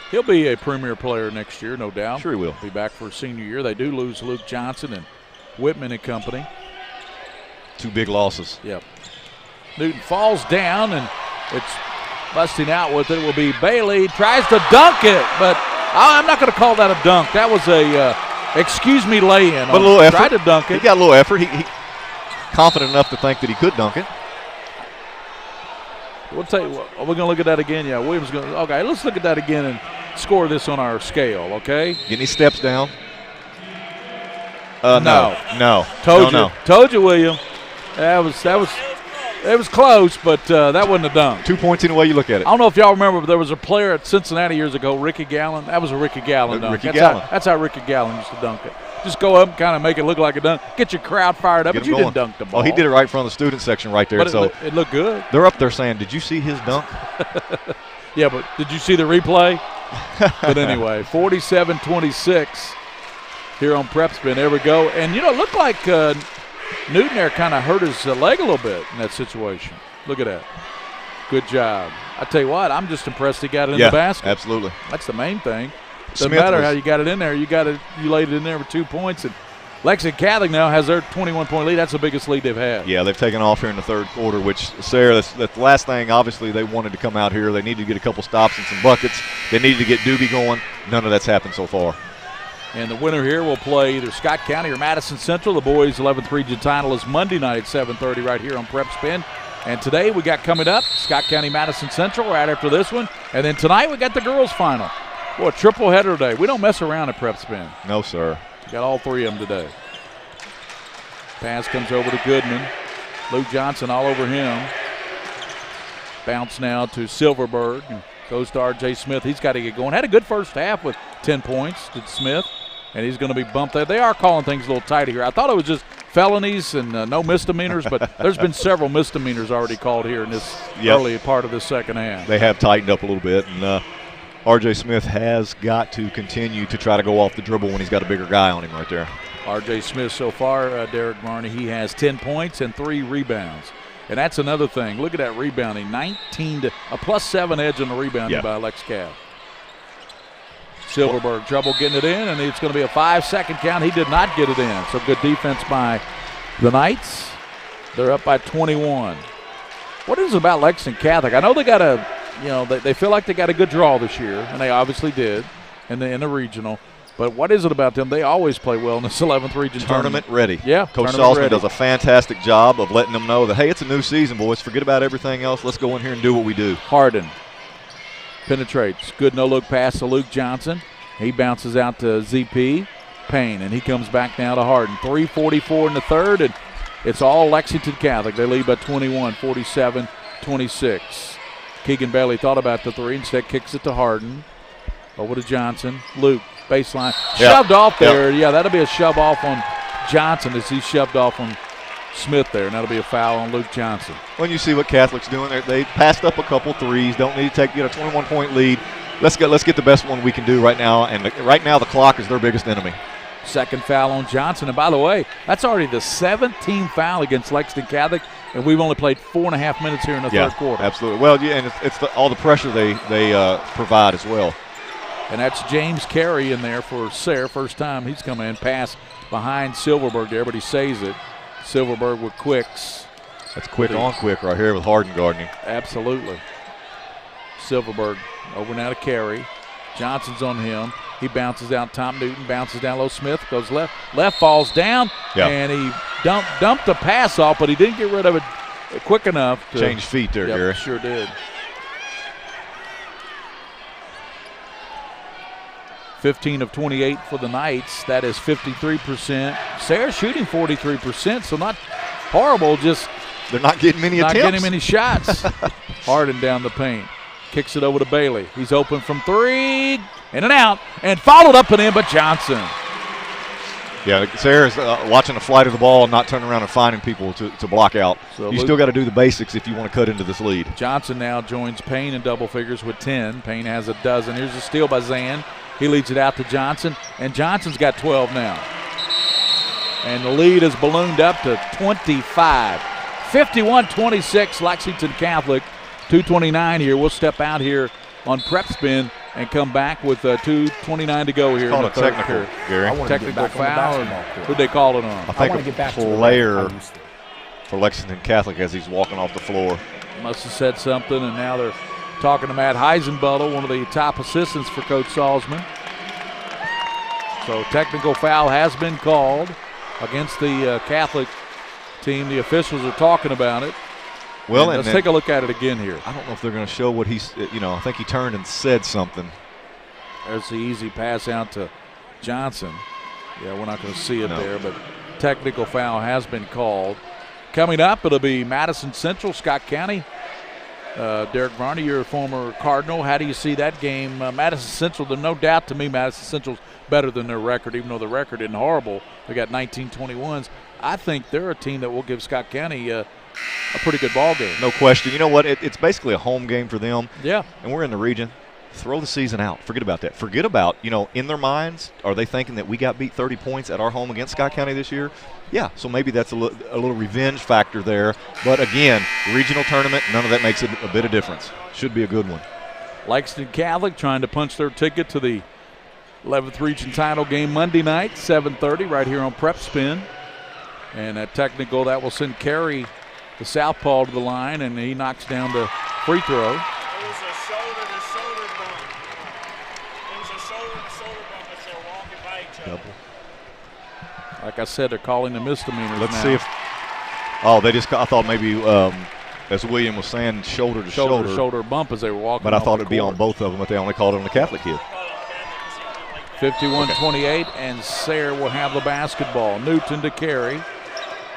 He'll be a premier player next year, no doubt. Sure he will. Be back for his senior year. They do lose Luke Johnson and Whitman and company. 2 big losses. Yep. Newton falls down, and it's busting out with it. It will be Bailey. Tries to dunk it, but I'm not going to call that a dunk. That was a excuse me lay-in. But a little effort. Tried to dunk it. He got a little effort. He confident enough to think that he could dunk it. We'll tell you what, are we going to look at that again? Yeah, Williams going to. Okay, let's look at that again and score this on our scale, okay? Get any steps down? No. No. Told you, William. That was close, but that wasn't a dunk. 2 points in the way you look at it. I don't know if y'all remember, but there was a player at Cincinnati years ago, Ricky Gallen. That was a Ricky Gallen dunk. That's how Ricky Gallen used to dunk it. Just go up and kind of make it look like a dunk. Get your crowd fired up, but you didn't dunk the ball. Oh, he did it right in front of the student section right there. But it looked good. They're up there saying, did you see his dunk? Yeah, but did you see the replay? But anyway, 47-26 here on PrepSpin. There we go. And, it looked like Newton there kind of hurt his leg a little bit in that situation. Look at that. Good job. I tell you what, I'm just impressed he got it in the basket. Absolutely. That's the main thing. Doesn't matter how you got it in there. You laid it in there with 2 points. And Lexington Catholic now has their 21-point lead. That's the biggest lead they've had. Yeah, they've taken off here in the third quarter, which, Sayre, that's the last thing. Obviously, they wanted to come out here. They needed to get a couple stops and some buckets. They needed to get Doobie going. None of that's happened so far. And the winner here will play either Scott County or Madison Central. The boys' 11th region title is Monday night at 7:30 right here on PrepSpin. And today we got coming up Scott County, Madison Central right after this one. And then tonight we got the girls' final. Boy, a triple header today. We don't mess around at PrepSpin. No, sir. Got all 3 of them today. Pass comes over to Goodman. Luke Johnson all over him. Bounce now to Silverberg. Goes to R.J. Smith. He's got to get going. Had a good first half with 10 points, did Smith. And he's going to be bumped there. They are calling things a little tighter here. I thought it was just felonies and no misdemeanors, but there's been several misdemeanors already called here in this early part of the second half. They have tightened up a little bit. And R.J. Smith has got to continue to try to go off the dribble when he's got a bigger guy on him right there. R.J. Smith so far, Derek Varney, he has 10 points and 3 rebounds. And that's another thing. Look at that rebounding. A +7 edge on the rebounding by Lex Cath. Silverberg, trouble getting it in, and it's going to be a 5-second count. He did not get it in. So good defense by the Knights. They're up by 21. What is it about Lexington Catholic? I know they got they feel like they got a good draw this year, and they obviously did in the regional. But what is it about them? They always play well in this 11th region tournament ready. Yeah, Coach Salzman does a fantastic job of letting them know that, hey, it's a new season, boys. Forget about everything else. Let's go in here and do what we do. Harden penetrates. Good no-look pass to Luke Johnson. He bounces out to ZP Payne, and he comes back now to Harden. 3:44 in the third, and it's all Lexington Catholic. They lead by 21, 47-26. Keegan Bailey thought about the three, instead kicks it to Harden. Over to Johnson. Luke, baseline. Shoved off there. Yeah, that'll be a shove off on Johnson as he shoved off on Smith there, and that'll be a foul on Luke Johnson. When you see what Catholic's doing there, they passed up a couple threes. Don't need to get a 21-point lead. Let's get the best one we can do right now, and right now the clock is their biggest enemy. Second foul on Johnson, and by the way, that's already the 17th foul against Lexington Catholic, and we've only played 4.5 minutes here in the third quarter. Absolutely. Well, yeah, and it's all the pressure they provide as well. And that's James Carey in there for Sayre. First time he's come in. Pass behind Silverberg there, but he saves it. Silverberg with quicks. That's quick on quick right here with Harden guarding. Absolutely. Silverberg over now to Carey. Johnson's on him. He bounces out. Tom Newton bounces down low. Smith goes left. Left falls down, and he dumped the pass off, but he didn't get rid of it quick enough to change feet there, Gary. Sure did. 15 of 28 for the Knights. That is 53%. Sayre shooting 43%, so not horrible. Just they're not getting many attempts. Not getting many shots. Harden down the paint. Kicks it over to Bailey. He's open from three. In and out. And followed up and in by Johnson. Yeah, Sayre is watching the flight of the ball and not turning around and finding people to block out. So you still got to do the basics if you want to cut into this lead. Johnson now joins Payne in double figures with 10. Payne has a dozen. Here's a steal by Zan. He leads it out to Johnson, and Johnson's got 12 now. And the lead is ballooned up to 25. 51-26, Lexington Catholic. 2:29 here. We'll step out here on PrepSpin and come back with 2:29 to go here in the third quarter. Gary. Technical foul. Who'd they call it on? I think a player for Lexington Catholic as he's walking off the floor. Must have said something, and now they're talking to Matt Heisenbuttle, one of the top assistants for Coach Salzman. So technical foul has been called against the Catholic team. The officials are talking about it. Well, and let's take a look at it again here. I don't know if they're going to show what he's, I think he turned and said something. There's the easy pass out to Johnson. Yeah, we're not going to see it there, but technical foul has been called. Coming up, it'll be Madison Central, Scott County. Derek Varney, you're a former Cardinal. How do you see that game? Madison Central, there's no doubt to me Madison Central's better than their record, even though the record isn't horrible. They got 19-21s. I think they're a team that will give Scott County a pretty good ball game. No question. You know what? It's basically a home game for them. Yeah. And we're in the region. Throw the season out. Forget about that. Forget about, in their minds, are they thinking that we got beat 30 points at our home against Scott County this year? Yeah, so maybe that's a little revenge factor there. But, again, regional tournament, none of that makes a bit of difference. Should be a good one. Lexington Catholic trying to punch their ticket to the 11th region title game Monday night, 7:30, right here on PrepSpin. And that technical, that will send Carey, the southpaw, to the line, and he knocks down the free throw. Double. Like I said, they're calling the misdemeanors. Let's now. see if. I thought maybe, as William was saying, shoulder to shoulder. Shoulder bump as they were walking. But I thought it'd be on both of them, but they only called it on the Catholic kid. 51-28, and Sayre will have the basketball. Newton to Carey.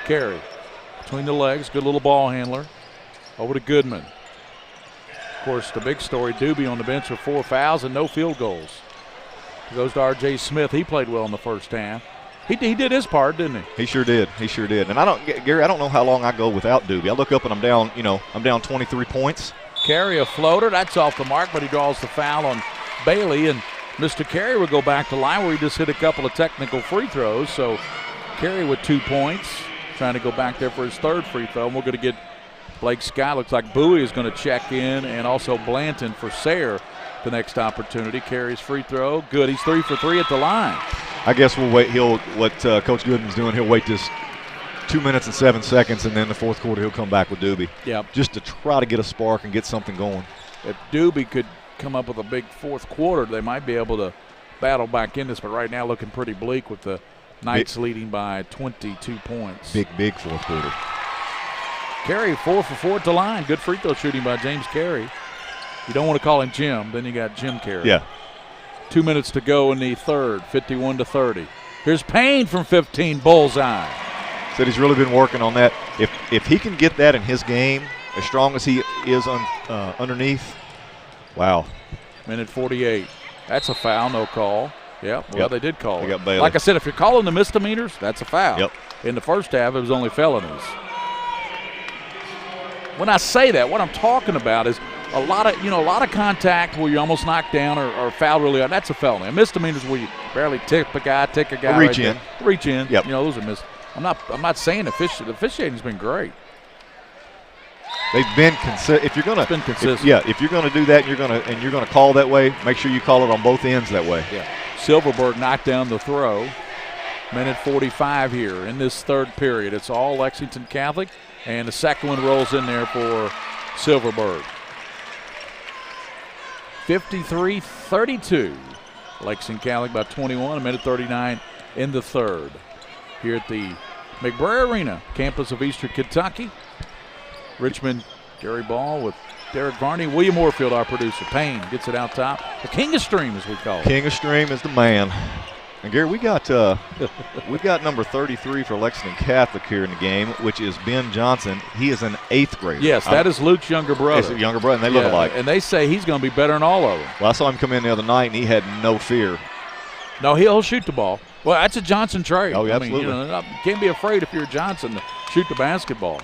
Carey between the legs, good little ball handler. Over to Goodman. Of course, the big story, Doobie on the bench with 4 fouls and no field goals. He goes to R.J. Smith. He played well in the first half. He did his part, didn't he? He sure did. And Gary, I don't know how long I go without Doobie. I look up and I'm down, I'm down 23 points. Carey a floater. That's off the mark, but he draws the foul on Bailey, and Mr. Carey would go back to line where he just hit a couple of technical free throws. So Carey with 2 points, trying to go back there for his third free throw. And we're going to get Blake Scott. Looks like Bowie is going to check in, and also Blanton for Sayre the next opportunity. Carey's free throw, good. He's 3 for 3 at the line. I guess we'll wait. What Coach Goodman's doing, he'll wait this 2 minutes and 7 seconds, and then the fourth quarter he'll come back with Doobie. Yep. Just to try to get a spark and get something going. If Doobie could come up with a big fourth quarter, they might be able to battle back in this, but right now looking pretty bleak with the Knights leading by 22 points. Big fourth quarter. Carey 4 for 4 at the line. Good free throw shooting by James Carey. You don't want to call him Jim, then you got Jim Carey. Yeah. 2 minutes to go in the third, 51-30. Here's Payne from 15, bullseye. Said he's really been working on that. If he can get that in his game, as strong as he is underneath, wow. Minute 48. That's a foul, no call. Yep, they did call it. Bailey. Like I said, if you're calling the misdemeanors, that's a foul. Yep. In the first half, it was only felonies. When I say that, what I'm talking about is a lot of contact where you almost knocked down or foul really hard. That's a felony. A misdemeanor is where you barely tick a guy. Reach in. Reach in. Yep. Those are I'm not saying the officiating's been great. They've been consistent. If you're gonna, been consistent. If you're gonna do that, and you're gonna call that way, make sure you call it on both ends that way. Yeah. Silverberg knocked down the throw. Minute 45 here in this third period. It's all Lexington Catholic, and the second one rolls in there for Silverberg. 53-32. Lexington Catholic by 21. A minute 39 in the third. Here at the McBrayer Arena, campus of Eastern Kentucky. Richmond, Gary Ball with Derek Varney. William Moorfield, our producer. Payne gets it out top. The King of Stream, as we call it. King of Stream is the man. And Gary, we got number 33 for Lexington Catholic here in the game, which is Ben Johnson. He is an 8th grader. Yes, that is Luke's younger brother. It's a younger brother, and they look alike. And they say he's going to be better than all of them. Well, I saw him come in the other night, and he had no fear. No, he'll shoot the ball. Well, that's a Johnson trade. Oh, absolutely. You can't be afraid if you're Johnson to shoot the basketball.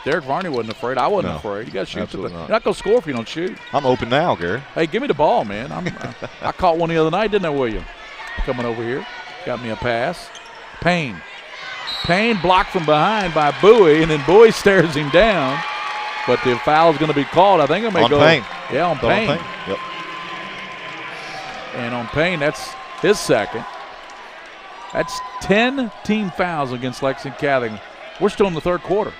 Derek Varney wasn't afraid. I wasn't afraid. You got to shoot the ball. You're not going to score if you don't shoot. I'm open now, Gary. Hey, give me the ball, man. I caught one the other night, didn't I, William? Coming over here. Got me a pass. Payne blocked from behind by Bowie, and then Bowie stares him down. But the foul is going to be called. I think it may go. Payne. Yeah, on Payne. Yep. And on Payne, that's his second. That's 10 team fouls against Lexington Catholic. We're still in the third quarter.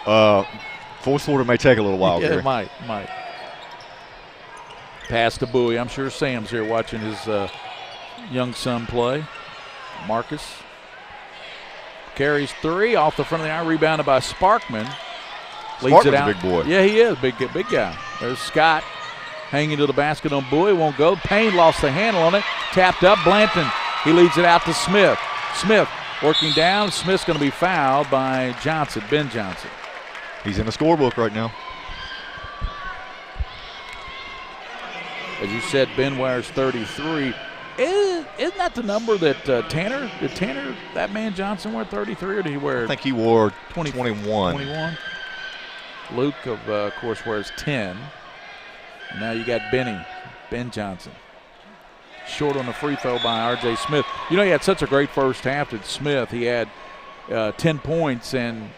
Fourth quarter may take a little while, Gary. It might. Pass to Bowie. I'm sure Sam's here watching his young son play. Marcus carries three off the front of the iron, rebounded by Sparkman. Leads it out. A big boy. Yeah, he is. Big guy. There's Scott hanging to the basket on Bowie. Won't go. Payne lost the handle on it. Tapped up. Blanton. He leads it out to Smith. Smith working down. Smith's going to be fouled by Johnson, Ben Johnson. He's in the scorebook right now. As you said, Ben wears 33. Isn't that the number that Tanner, that man Johnson wear 33, or did he wear? I think he wore 21. 21. Luke, of course, wears 10. And now you got Ben Johnson. Short on the free throw by R.J. Smith. You know, he had such a great first half that Smith. He had 10 points, and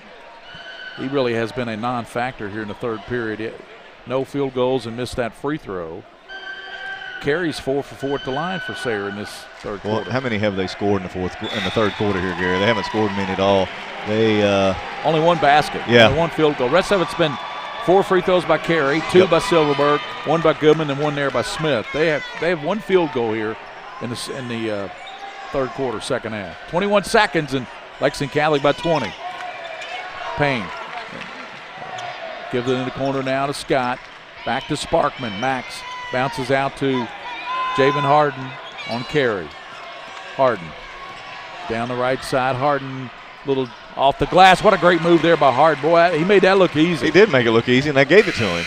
he really has been a non-factor here in the third period. No field goals and missed that free throw. Carries 4 for 4 at the line for Sayre in this third quarter. How many have they scored in the third quarter here, Gary? They haven't scored many at all. They only one basket. Yeah. Only one field goal. Rest of it's been 4 free throws by Carey, 2 by Silverberg, 1 by Goodman, and 1 there by Smith. They have 1 field goal here in the third quarter, second half. 21 seconds, and Lexington Catholic by 20. Payne gives it in the corner now to Scott. Back to Sparkman. Max bounces out to Javen Harden on Carey. Harden down the right side. Harden little off the glass. What a great move there by Harden. Boy, he made that look easy. He did make it look easy, and they gave it to him.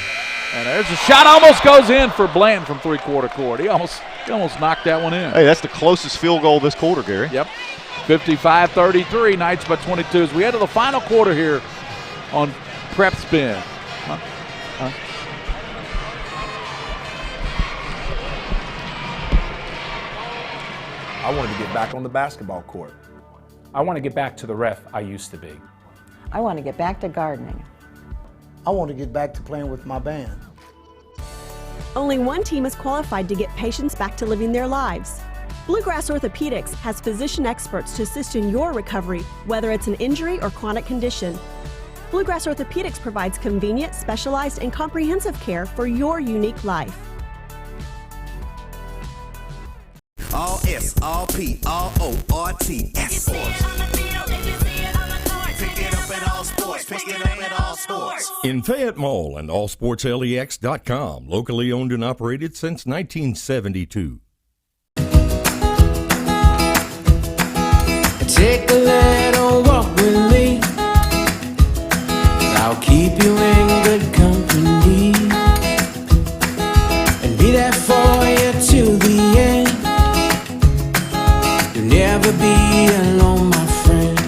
And there's a shot, almost goes in for Blanton from three-quarter court. He almost knocked that one in. Hey, that's the closest field goal this quarter, Gary. Yep. 55-33, Knights by 22 as we head to the final quarter here on PrepSpin. I wanted to get back on the basketball court. I want to get back to the ref I used to be. I want to get back to gardening. I want to get back to playing with my band. Only one team is qualified to get patients back to living their lives. Bluegrass Orthopedics has physician experts to assist in your recovery, whether it's an injury or chronic condition. Bluegrass Orthopedics provides convenient, specialized, and comprehensive care for your unique life. All S, all P, all O, R, T, S. Pick it up at all sports. Pick it up at all sports. In Fayette Mall and allsportslex.com, locally owned and operated since 1972. Take a little walk with me. I'll keep you in good company and be there for you till the end. You'll never be alone, my friend.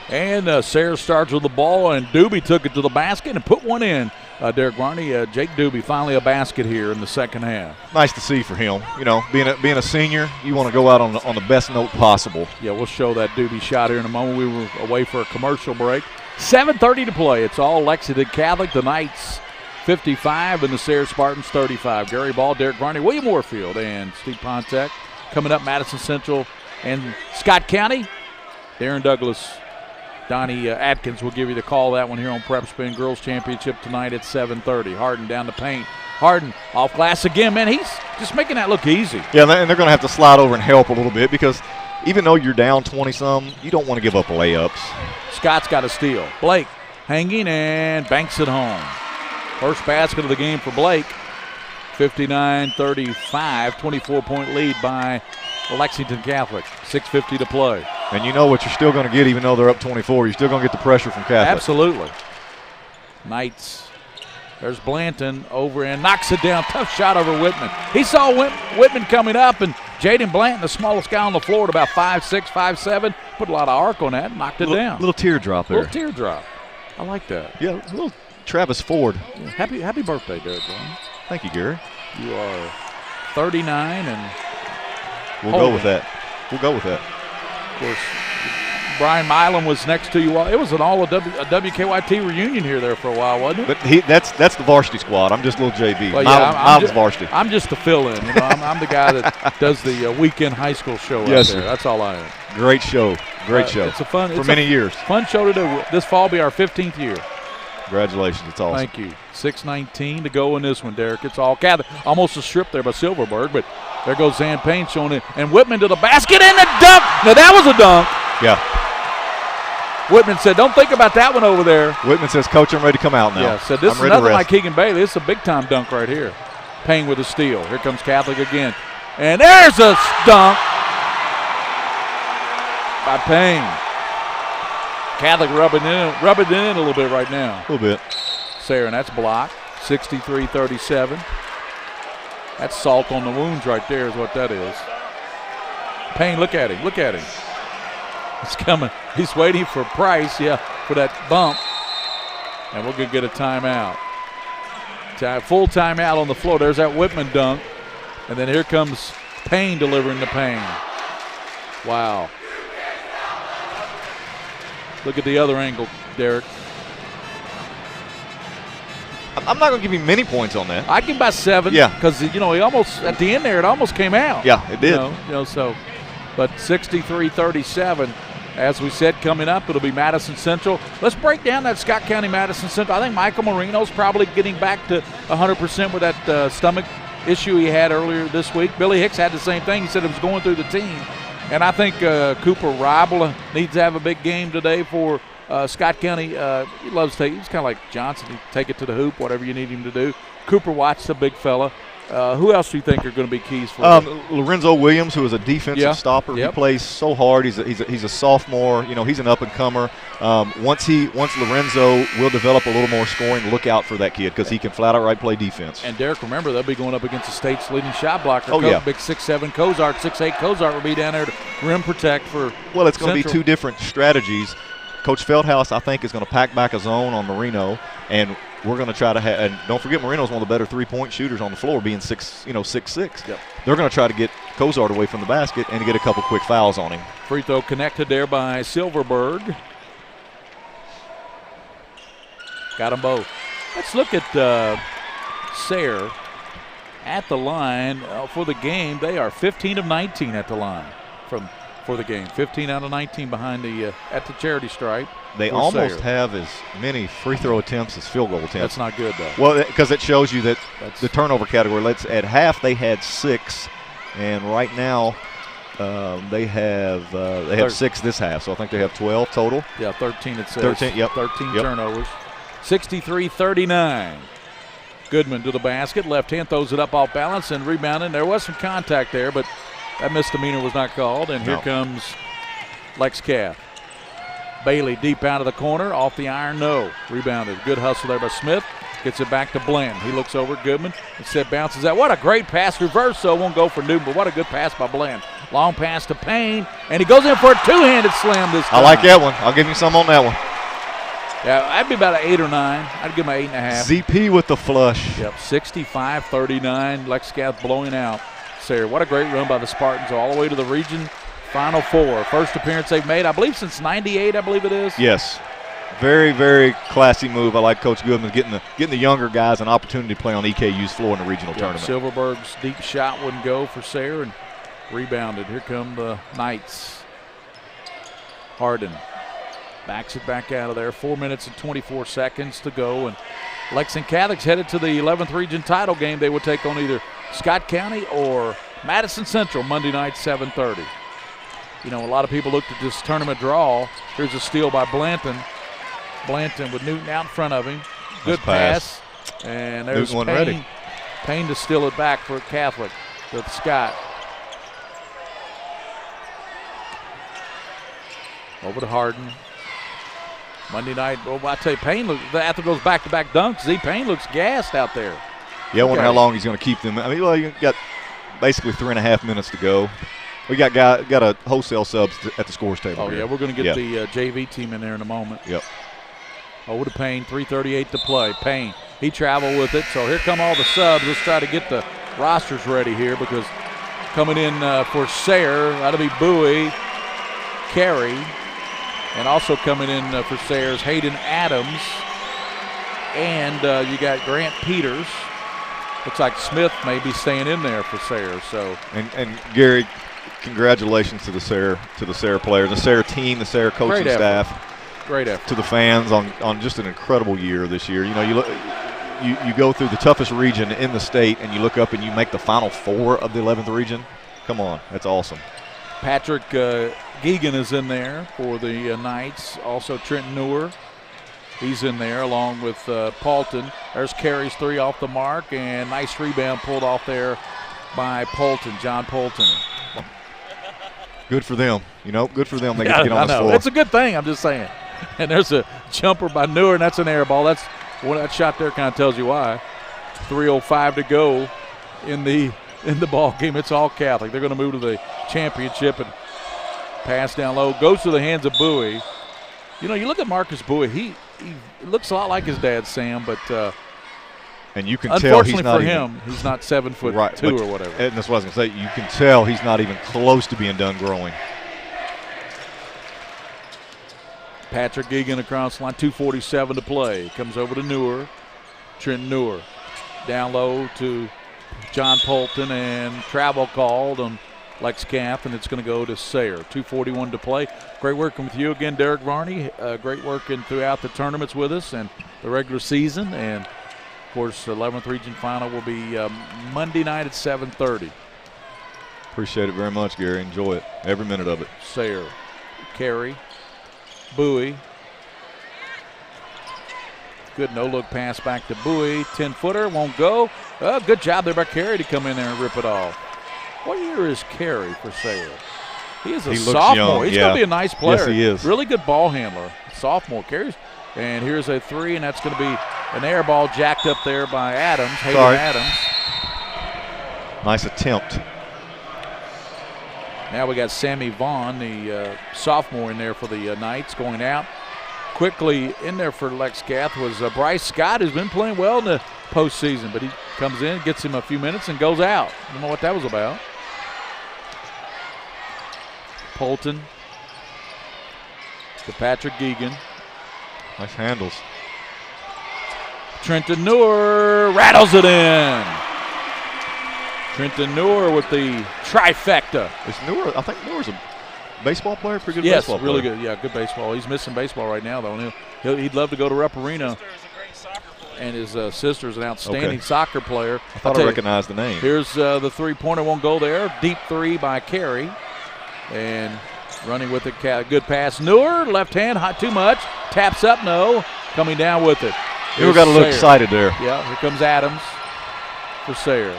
And Sayre starts with the ball, and Doobie took it to the basket and put one in. Derek Varney, Jake Doobie, finally a basket here in the second half. Nice to see for him. You know, being a senior, you want to go out on the best note possible. Yeah, we'll show that Doobie shot here in a moment. We were away for a commercial break. 7:30 to play. It's all Lexington Catholic. The Knights 55 and the Sayre Spartans 35. Gary Ball, Derek Varney, William Warfield, and Steve Pontek. Coming up, Madison Central and Scott County. Darren Douglas, Donnie Atkins will give you the call, that one here on PrepSpin. Girls Championship tonight at 7:30. Harden down the paint. Harden off glass again. Man, he's just making that look easy. Yeah, and they're going to have to slide over and help a little bit because even though you're down 20-some, you don't want to give up layups. Scott's got a steal. Blake hanging and banks it home. First basket of the game for Blake. 59-35, 24-point lead by Lexington Catholic. 6:50 to play. And you know what you're still going to get even though they're up 24. You're still going to get the pressure from Catholic. Absolutely. Knights. There's Blanton over and knocks it down. Tough shot over Whitman. He saw Whitman coming up, and Jaden Blanton, the smallest guy on the floor at about 5'6", 5'7", put a lot of arc on that, knocked it down. Little teardrop there. Little teardrop. I like that. Yeah, a little Travis Ford. Yeah. Happy birthday, Derek Brown. Thank you, Gary. You are 39 and we'll go with that. We'll go with that. Of course, Brian Milam was next to you. It was a WKYT reunion here there for a while, wasn't it? But that's the varsity squad. I'm just little JV. Well, yeah, Milam's varsity. I'm just the fill-in. You know, I'm the guy that does the weekend high school show out there. Sir. That's all I am. Great show. Great show. It's a fun for many years. Fun show to do. This fall will be our 15th year. Congratulations. It's awesome. Thank you. 6:19 to go in this one, Derek. It's all Cath. Almost a strip there by Silverberg, but there goes Zan Payne showing it. And Whitman to the basket and the dunk. Now that was a dunk. Yeah. Whitman said, don't think about that one over there. Whitman says, Coach, I'm ready to come out now. Yeah, said this is nothing like Keegan Bailey. This is a big-time dunk right here. Payne with a steal. Here comes Catholic again. And there's a dunk by Payne. Catholic rubbing it in a little bit right now. A little bit. Sayre, and that's blocked. 63-37. That's salt on the wounds right there is what that is. Payne, look at him. Look at him. He's coming. He's waiting for Price, for that bump. And we're going to get a timeout. Full timeout on the floor. There's that Whitman dunk. And then here comes Payne delivering the Payne. Wow. Look at the other angle, Derek. I'm not going to give you many points on that. I give him about 7. Yeah. Because, he almost, at the end there, it almost came out. Yeah, it did. But 63-37. As we said, coming up, it'll be Madison Central. Let's break down that Scott County Madison Central. I think Michael Marino's probably getting back to 100% with that stomach issue he had earlier this week. Billy Hicks had the same thing. He said it was going through the team. And I think Cooper Ribel needs to have a big game today for Scott County. He loves to take. He's kind of like Johnson. He take it to the hoop, whatever you need him to do. Cooper Watts, the big fella. Who else do you think are going to be keys for them? Lorenzo Williams, who is a defensive stopper. Yep. He plays so hard. He's a sophomore. You know, he's an up-and-comer. Once Lorenzo will develop a little more scoring, look out for that kid because he can flat-out play defense. And Derek, remember, they'll be going up against the state's leading shot blocker. Oh, yeah. Big 6'7" Cozart, 6'8" Cozart will be down there to rim protect for Well, it's going to be Central. two different strategies. Coach Feldhouse, I think, is going to pack back a zone on Marino, and we're going to try to have – and don't forget, Marino's one of the better three-point shooters on the floor, being 6'6". Yep. They're going to try to get Cozart away from the basket and to get a couple quick fouls on him. Free throw connected there by Silverberg. Got them both. Let's look at Sayre at the line for the game. They are 15 of 19 at the line for the game. 15 out of 19 behind the at the charity stripe. They almost have as many free throw attempts as field goal attempts. That's not good, though. Well, because it shows you that the turnover category. At half they had 6, and right now they have 6 this half. So I think they have 12 total. Yeah, 13 it says. 13, yep. 13 Yep. turnovers. 63-39. Goodman to the basket. Left hand throws it up off balance and rebounding. There was some contact there, but that misdemeanor was not called. And here comes Lex Cath. Bailey deep out of the corner. Off the iron, no. Rebounded. Good hustle there by Smith. Gets it back to Bland. He looks over at Goodman. Instead bounces out. What a great pass. Reverse, so won't go for Newton, but what a good pass by Bland. Long pass to Payne, and he goes in for a two-handed slam this time. I like that one. I'll give you some on that one. Yeah, I'd be about an 8 or 9. I'd give him an 8.5. ZP with the flush. Yep, 65-39. Lex Cath blowing out Sayre. What a great run by the Spartans all the way to the region Final Four. First appearance they've made, I believe, since '98. I believe it is. Yes, very, very classy move. I like Coach Goodman getting the younger guys an opportunity to play on EKU's floor in the regional tournament. Silverberg's deep shot wouldn't go for Sayre and rebounded. Here come the Knights. Harden backs it back out of there. 4 minutes and 24 seconds to go, and Lexington Catholic's headed to the 11th region title game. They will take on either Scott County or Madison Central Monday night, 7:30. You know, a lot of people looked at this tournament draw. Here's a steal by Blanton. Blanton with Newton out in front of him. Good pass. And there's Newton Payne. ready. Payne to steal it back for Catholic with Scott. Over to Harden. Monday night, well, I tell you, Payne, after those back-to-back dunks, Payne looks gassed out there. Yeah, I wonder how long he's going to keep them. I mean, well, you got basically 3.5 minutes to go. We got a wholesale subs at the scores table. Oh, here. yeah, we're going to get the JV team in there in a moment. Yep. Over to Payne, 3:38 to play. Payne, he traveled with it, so here come all the subs. Let's try to get the rosters ready here because coming in for Sayre, that'll be Bowie, Carey, and also coming in for Sayre's Hayden Adams, and you got Grant Peters. Looks like Smith may be staying in there for Sayre. So and Gary, congratulations to the Sayre players, the Sayre team, the Sayre coaching staff. Great effort. To the fans on just an incredible year this year. You know, you go through the toughest region in the state, and you look up and you make the Final Four of the 11th region. Come on, that's awesome. Patrick Geegan is in there for the Knights. Also Trenton Newer, he's in there along with Paulton. There's Carey's 3 off the mark, and nice rebound pulled off there by Paulton, John Paulton. Good for them. You know, good for them. They get to get on the floor. It's a good thing, I'm just saying. And there's a jumper by Newer, and that's an air ball. That shot there kind of tells you why. 3:05 to go in the ball game. It's all Catholic. They're going to move to the championship and pass down low. Goes to the hands of Bowie. You know, you look at Marcus Bowie. He looks a lot like his dad, Sam, but and you can tell he's not for him, he's not 7'2" or whatever. And that's what I was going to say. You can tell he's not even close to being done growing. Patrick Geegan across the line, 2:47 to play. Comes over to Newer, Trenton Newer. Down low to John Polton, and travel called on Lex Cath, and it's going to go to Sayre. 2:41 to play. Great working with you again, Derek Varney. Great working throughout the tournaments with us and the regular season. And, of course, the 11th Region Final will be Monday night at 7:30. Appreciate it very much, Gary. Enjoy it. Every minute of it. Sayre, Carey, Bowie, Good no-look pass back to Bowie. 10-footer, won't go. Good job there by Carey to come in there and rip it off. What year is Carey for Sayre? He is a sophomore. Young, He's going to be a nice player. Yes, he is. Really good ball handler. Sophomore carries. And here's a 3, and that's going to be an air ball jacked up there by Adams. Hayden Adams. Nice attempt. Now we got Sammy Vaughn, the sophomore, in there for the Knights, going out. Quickly in there for Lex Cath was Bryce Scott, who's been playing well in the postseason, but he comes in, gets him a few minutes, and goes out. I don't know what that was about. Polton to Patrick Geegan. Nice handles. Trenton Noor rattles it in. Trenton Noor with the trifecta. Is Noor? I think Noor's a baseball player, pretty good baseball player. Yes, really good. Yeah, good baseball. He's missing baseball right now, though. He'd love to go to Rupp Arena. And his sister's an outstanding soccer player. I thought I recognized the name. Here's the three-pointer, won't go there. Deep 3 by Carey. And running with it, good pass. Noor, left hand, hot too much. Taps up, no. Coming down with it. Noor got a little excited there. Yeah, here comes Adams for Sayre.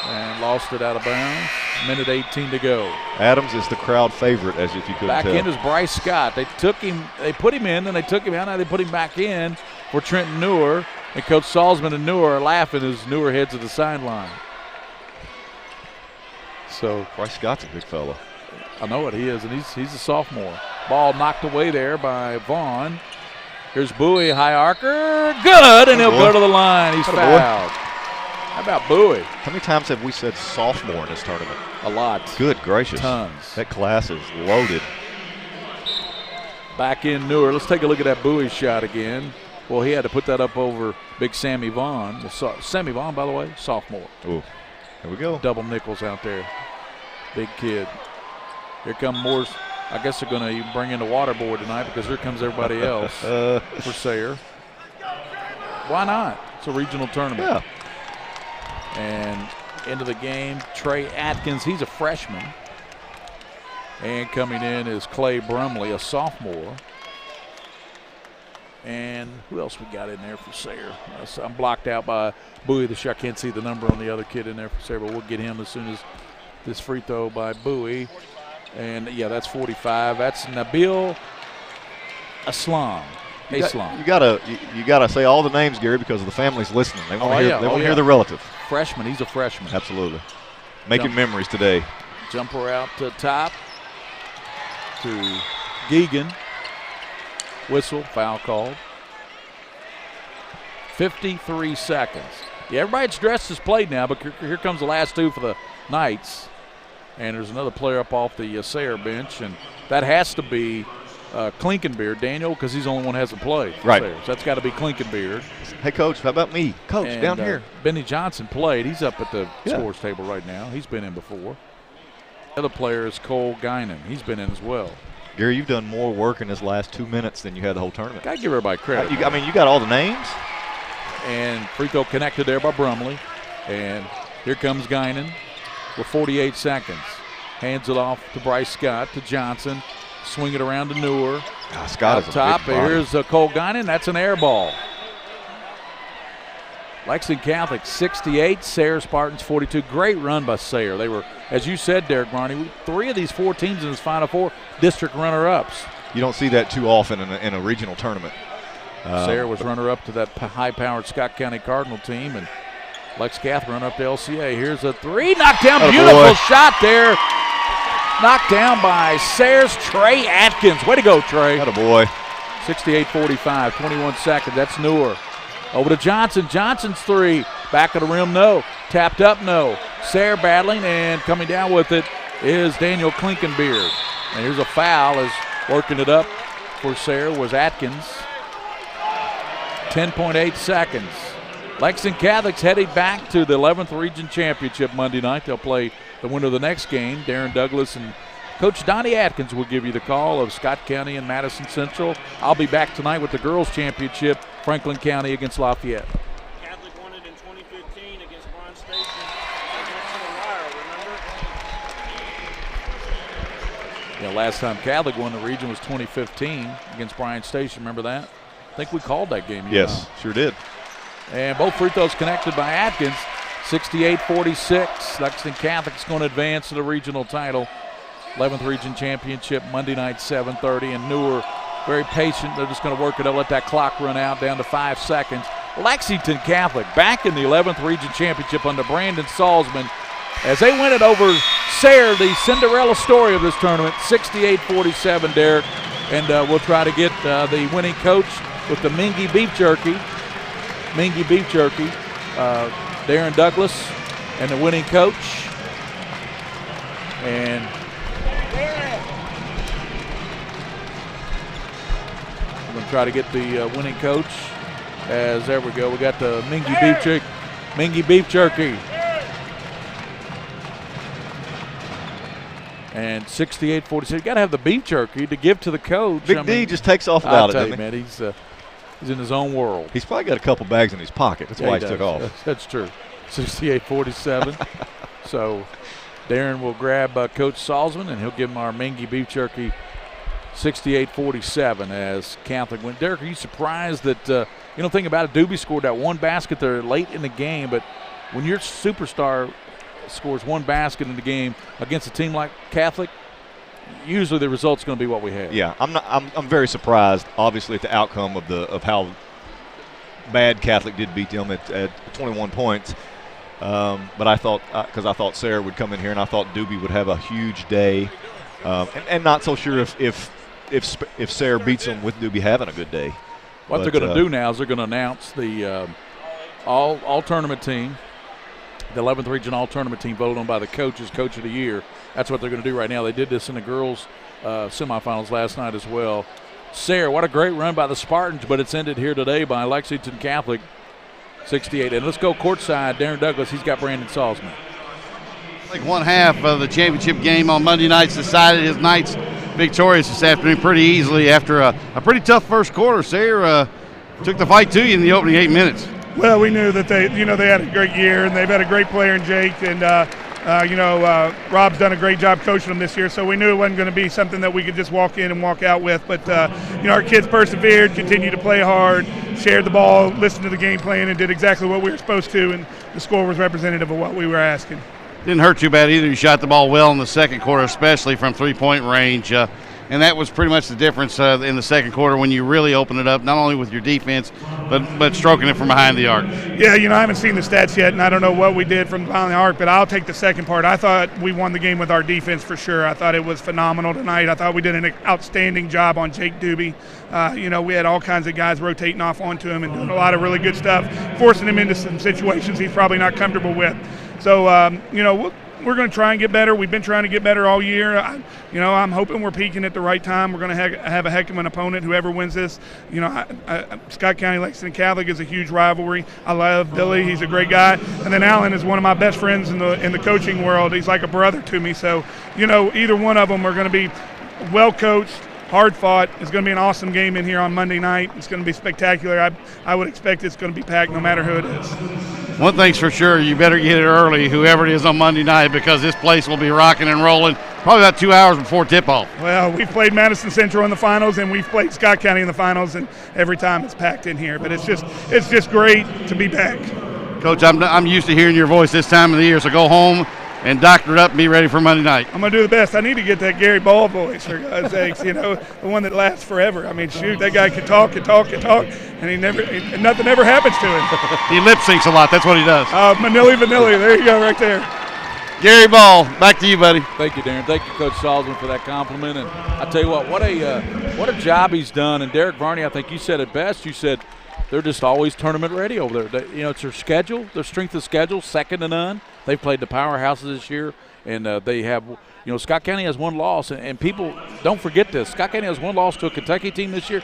And lost it out of bounds. Minute 18 to go. Adams is the crowd favorite, as if you couldn't back tell. in is Bryce Scott. They took him, they put him in, then they took him out. Now they put him back in for Trenton Noor. And Coach Salzman and Noor are laughing as Noor heads to the sideline. So Bryce Scott's a big fella. I know it, he is, and he's a sophomore. Ball knocked away there by Vaughn. Here's Bowie, high arcer, good, and he'll go to the line. He's fouled. How about Bowie? How many times have we said sophomore in this tournament? A lot. Good gracious. Tons. That class is loaded. Back in Noor. Let's take a look at that Bowie shot again. Well, he had to put that up over big Sammy Vaughn. Sammy Vaughn, by the way, sophomore. Ooh, here we go. Double nickels out there. Big kid. Here come Moore's. I guess they're going to even bring in the water boy tonight because here comes everybody else for Sayre. Why not? It's a regional tournament. Yeah. And into the game, Trey Atkins. He's a freshman. And coming in is Clay Brumley, a sophomore. And who else we got in there for Sayre? I'm blocked out by Bowie. I can't see the number on the other kid in there for Sayre, but we'll get him as soon as this free throw by Bowie. And, yeah, that's 45. That's Nabil Aslam. You gotta say all the names, Gary, because the family's listening. They want to hear the relative. Freshman. He's a freshman. Absolutely. Making memories today. Jumper out to top to Geegan. Whistle, foul called. 53 seconds. Yeah, everybody's dressed as played now, but here comes the last two for the Knights. And there's another player up off the Sayre bench, and that has to be Klinkenbeard, Daniel, because he's the only one who hasn't played. Right. Sayre. So that's got to be Klinkenbeard. Hey, Coach, how about me? Coach, and, down here. Benny Johnson played. He's up at the scores table right now. He's been in before. The other player is Cole Guinan. He's been in as well. Gary, you've done more work in this last 2 minutes than you had the whole tournament. Got to give everybody credit. You got all the names. And free throw connected there by Brumley. And here comes Guinan with 48 seconds. Hands it off to Bryce Scott, to Johnson. Swing it around to Noor. Scott up is a top. big body. Here's Cole Guinan. That's an air ball. Lexington Catholic 68, Sayre Spartans 42. Great run by Sayre. They were, as you said, Derek Barney, 3 of these 4 teams in this Final Four district runner-ups. You don't see that too often in a regional tournament. Sayre was runner-up to that high-powered Scott County Cardinal team, and Lex Cath run up to LCA. Here's a 3, knocked down, beautiful shot there. Knocked down by Sayre's Trey Atkins. Way to go, Trey. Attaboy. 68-45, 21 seconds. That's Noor. Over to Johnson. Johnson's 3. Back of the rim, no. Tapped up, no. Sayre battling, and coming down with it is Daniel Klinkenbeard. And here's a foul as working it up for Sayre was Atkins. 10.8 seconds. Lexington Catholic's headed back to the 11th Region Championship Monday night. They'll play the winner of the next game. Darren Douglas and Coach Donnie Atkins will give you the call of Scott County and Madison Central. I'll be back tonight with the girls' championship, Franklin County against Lafayette. Catholic won it in 2015 against Bryan Station. Remember? Yeah, last time Catholic won the region was 2015 against Bryan Station. Remember that? I think we called that game. Yes, sure did. And both free throws connected by Atkins. 68-46. Lexington Catholic's going to advance to the regional title. 11th Region Championship Monday night, 7:30. And Newer, very patient. They're just going to work it up, let that clock run out down to 5 seconds. Lexington Catholic back in the 11th Region Championship under Brandon Salzman as they win it over Sayre, the Cinderella story of this tournament, 68-47, Derek. And we'll try to get the winning coach with the Mingy Beef Jerky. Mingy Beef Jerky, Darren Douglas, and the winning coach. And I'm going to try to get the winning coach. As there we go, we got the Mingy Beef Jerky. And 68-46. You got to have the beef jerky to give to the coach. Big D just takes off without it, doesn't he? Man, he's in his own world. He's probably got a couple bags in his pocket. That's why he took off. That's true. 68-47. So Darren will grab Coach Salzman, and he'll give him our Mingy Beef Jerky. 68-47 as Catholic went. Derek, are you surprised that think about it, Doobie scored that one basket there late in the game, but when your superstar scores one basket in the game against a team like Catholic, usually the result's going to be what we have. Yeah, I'm very surprised, obviously, at the outcome of how bad Catholic did beat them at 21 points. But I thought, because I thought Sayre would come in here, and I thought Doobie would have a huge day, and not so sure if Sayre beats them with Doobie having a good day. What they're going to do now is they're going to announce the all-tournament team. The 11th Region All-Tournament team voted on by the coaches, Coach of the Year. That's what they're going to do right now. They did this in the girls' semifinals last night as well. Sayre, what a great run by the Spartans, but it's ended here today by Lexington Catholic, 68. And let's go courtside. Darren Douglas, he's got Brandon Salzman. Like one half of the championship game on Monday nights decided his Knights victorious this afternoon pretty easily after a pretty tough first quarter. Sayre took the fight to you in the opening 8 minutes. Well, we knew that they had a great year, and they've had a great player in Jake, and Rob's done a great job coaching them this year, so we knew it wasn't going to be something that we could just walk in and walk out with. But our kids persevered, continued to play hard, shared the ball, listened to the game plan, and did exactly what we were supposed to, and the score was representative of what we were asking. Didn't hurt too bad either. You shot the ball well in the second quarter, especially from three-point range. And that was pretty much the difference in the second quarter when you really open it up, not only with your defense, but stroking it from behind the arc. Yeah, I haven't seen the stats yet, and I don't know what we did from behind the arc, but I'll take the second part. I thought we won the game with our defense for sure. I thought it was phenomenal tonight. I thought we did an outstanding job on Jake Doobie. We had all kinds of guys rotating off onto him and doing a lot of really good stuff, forcing him into some situations he's probably not comfortable with. So, we're going to try and get better. We've been trying to get better all year. I'm hoping we're peaking at the right time. We're going to have a heck of an opponent, whoever wins this. Scott County Lexington Catholic is a huge rivalry. I love Billy. He's a great guy. And then Alan is one of my best friends in the coaching world. He's like a brother to me. So, either one of them are going to be well coached, hard fought. It's going to be an awesome game in here on Monday night. It's going to be spectacular. I would expect it's going to be packed no matter who it is. One thing's for sure, you better get it early, whoever it is on Monday night, because this place will be rocking and rolling probably about 2 hours before tip-off. Well, we've played Madison Central in the finals, and we've played Scott County in the finals, and every time it's packed in here. But it's just great to be back. Coach, I'm used to hearing your voice this time of the year, so go home and doctor it up and be ready for Monday night. I'm going to do the best. I need to get that Gary Ball voice, for God's sakes, the one that lasts forever. I mean, shoot, that guy can talk, and nothing ever happens to him. He lip syncs a lot. That's what he does. Manili Vanilli. There you go right there. Gary Ball, back to you, buddy. Thank you, Darren. Thank you, Coach Salzman, for that compliment. And I tell you what a job he's done. And Derek Varney, I think you said it best. You said they're just always tournament ready over there. It's their schedule, their strength of schedule, second to none. They've played the powerhouses this year, and they have, Scott County has one loss, and people don't forget this. Scott County has one loss to a Kentucky team this year.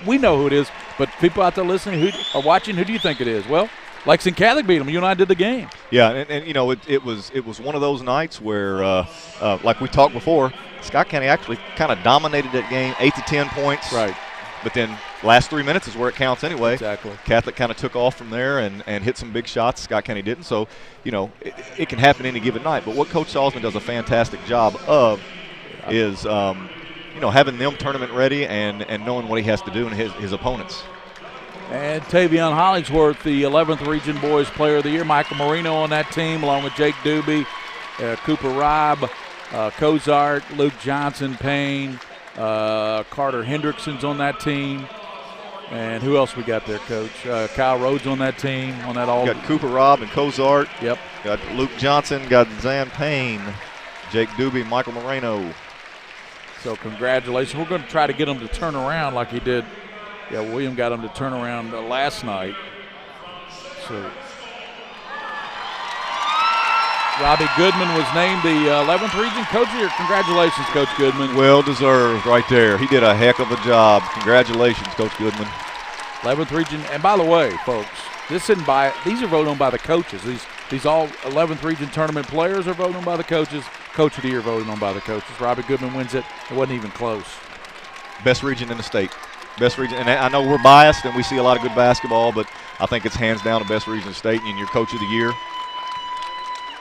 We know who it is, but people out there listening who are watching, who do you think it is? Well, Lexington Catholic beat them. You and I did the game. Yeah, and it was one of those nights where, like we talked before, Scott County actually kind of dominated that game, 8 to 10 points. Right. But then last 3 minutes is where it counts anyway. Exactly. Catholic kind of took off from there and hit some big shots. Scott County didn't. So, it can happen any given night. But what Coach Salzman does a fantastic job of is having them tournament ready and knowing what he has to do and his opponents. And Tavion Hollingsworth, the 11th Region Boys Player of the Year. Michael Marino on that team, along with Jake Doobie, Cooper Robb, Cozart, Luke Johnson, Payne, Carter Hendrickson's on that team. And who else we got there, Coach? Kyle Rhodes on that team. Got Cooper Robb and Cozart. Yep. Got Luke Johnson, got Zan Payne, Jake Doobie, Michael Moreno. So congratulations. We're going to try to get him to turn around like he did. Yeah, William got him to turn around last night. So Robbie Goodman was named the 11th Region Coach of the Year. Congratulations, Coach Goodman. Well deserved right there. He did a heck of a job. Congratulations, Coach Goodman. 11th Region. And by the way, folks, these are voted on by the coaches. These all 11th Region tournament players are voted on by the coaches. Coach of the Year voted on by the coaches. Robbie Goodman wins it. It wasn't even close. Best region in the state. Best region. And I know we're biased and we see a lot of good basketball, but I think it's hands down the best region in the state. And your Coach of the Year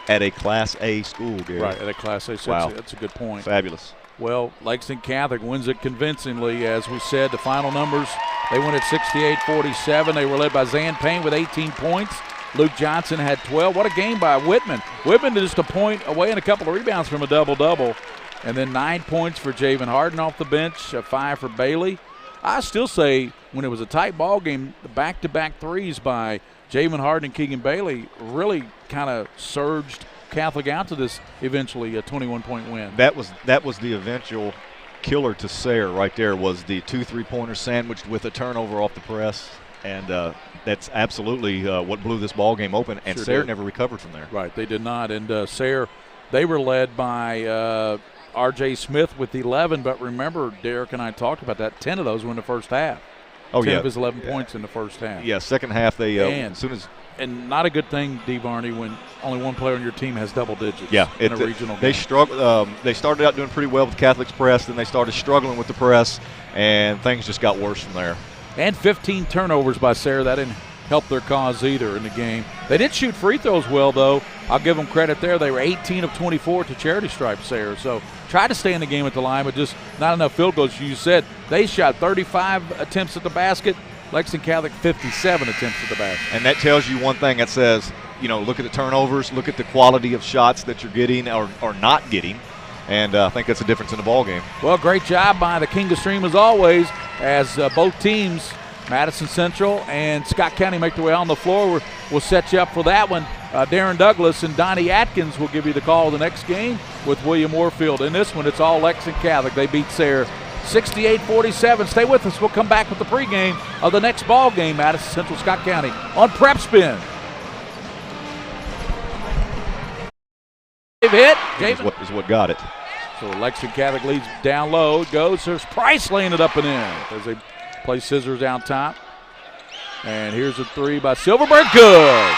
at a Class A school, Gary. Right, at a Class A. So wow. That's a good point. Fabulous. Well, Lexington Catholic wins it convincingly. As we said, the final numbers, they won at 68-47. They were led by Zan Payne with 18 points. Luke Johnson had 12. What a game by Whitman. Whitman just a point away and a couple of rebounds from a double-double. And then 9 points for Javen Harden off the bench, 5 for Bailey. I still say when it was a tight ball game, the back-to-back threes by Javen Harden and Keegan Bailey really kind of surged Catholic out to this eventually a 21-point win. That was the eventual killer to Sayre right there, was the 2 3-pointers sandwiched with a turnover off the press. And that's absolutely what blew this ball game open, and Sayre never recovered from there. Right, they did not. And Sayre, they were led by R.J. Smith with 11, but remember, Derek and I talked about that, 10 of those were in the first half. Oh, 10 of his 11 points in the first half. Yeah, second half they as soon as. And not a good thing, D. Varney, when only one player on your team has double digits in a regional game. They struggled. They started out doing pretty well with Catholic's press, then they started struggling with the press, and things just got worse from there. And 15 turnovers by Sayre. That didn't help their cause either in the game. They did shoot free throws well, though. I'll give them credit there. They were 18 of 24 to charity stripe, Sayre. So try to stay in the game at the line, but just not enough field goals. You said they shot 35 attempts at the basket. Lexington Catholic 57 attempts at the basket. And that tells you one thing. That says, look at the turnovers, look at the quality of shots that you're getting or not getting. And I think that's a difference in the ball game. Well, great job by the King of Stream as always, as both teams, Madison Central and Scott County, make their way on the floor. We'll set you up for that one. Darren Douglas and Donnie Atkins will give you the call the next game with William Warfield. In this one, it's all Lexington Catholic. They beat Sayre 68-47. Stay with us. We'll come back with the pregame of the next ball game, Madison Central, Scott County, on PrepSpin. Hit. Is what got it. So Lexington Catholic leads down low. It goes. There's Price laying it up and in as they play scissors out top. And here's a three by Silverberg. Good.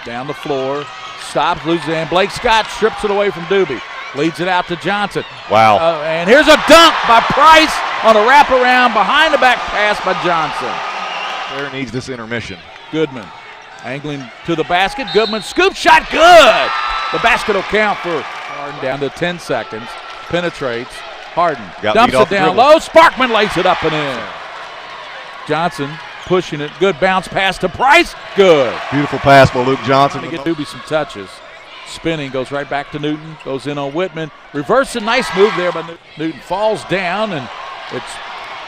Down the floor. Stops, loses it, and Blake Scott strips it away from Doobie. Leads it out to Johnson. Wow. And here's a dunk by Price on a wraparound behind the back pass by Johnson. Sayre needs this intermission. Goodman angling to the basket. Goodman scoop shot. Good. The basket will count for Harden down to 10 seconds. Penetrates. Harden dumps it down low. Sparkman lays it up and in. Johnson pushing it. Good bounce pass to Price. Good. Beautiful pass by Luke Johnson. To get Doobie some touches. Spinning, goes right back to Newton. Goes in on Whitman. Reversing, nice move there by Newton. Newton falls down, and it's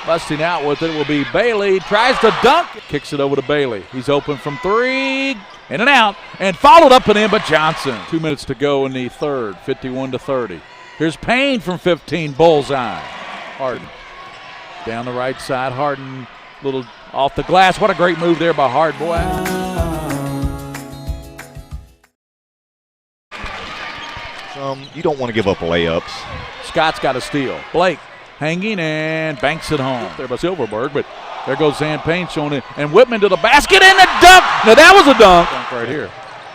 busting out with it. Will be Bailey. Tries to dunk. Kicks it over to Bailey. He's open from three. In and out. And followed up and in by Johnson. 2 minutes to go in the third. 51-30. Here's Payne from 15. Bullseye. Harden. Down the right side. Harden. Little off the glass. What a great move there by Harden. Boy. You don't want to give up layups. Scott's got a steal. Blake hanging and banks it home there by Silverberg, but there goes Zan Payne showing it. And Whitman to the basket and a dunk. Now that was a dunk. Dunk right here.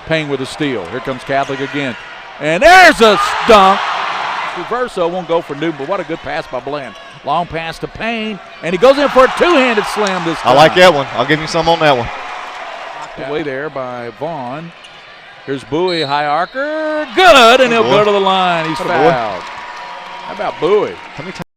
Payne with a steal. Here comes Catholic again. And there's a dunk. Reverso won't go for Newton, but what a good pass by Bland. Long pass to Payne, and he goes in for a two-handed slam this time. I like that one. I'll give you some on that one. Knocked away there by Vaughn. Here's Bowie, high arcer, good, and he'll go to the line. He's fouled. How about Bowie? How many times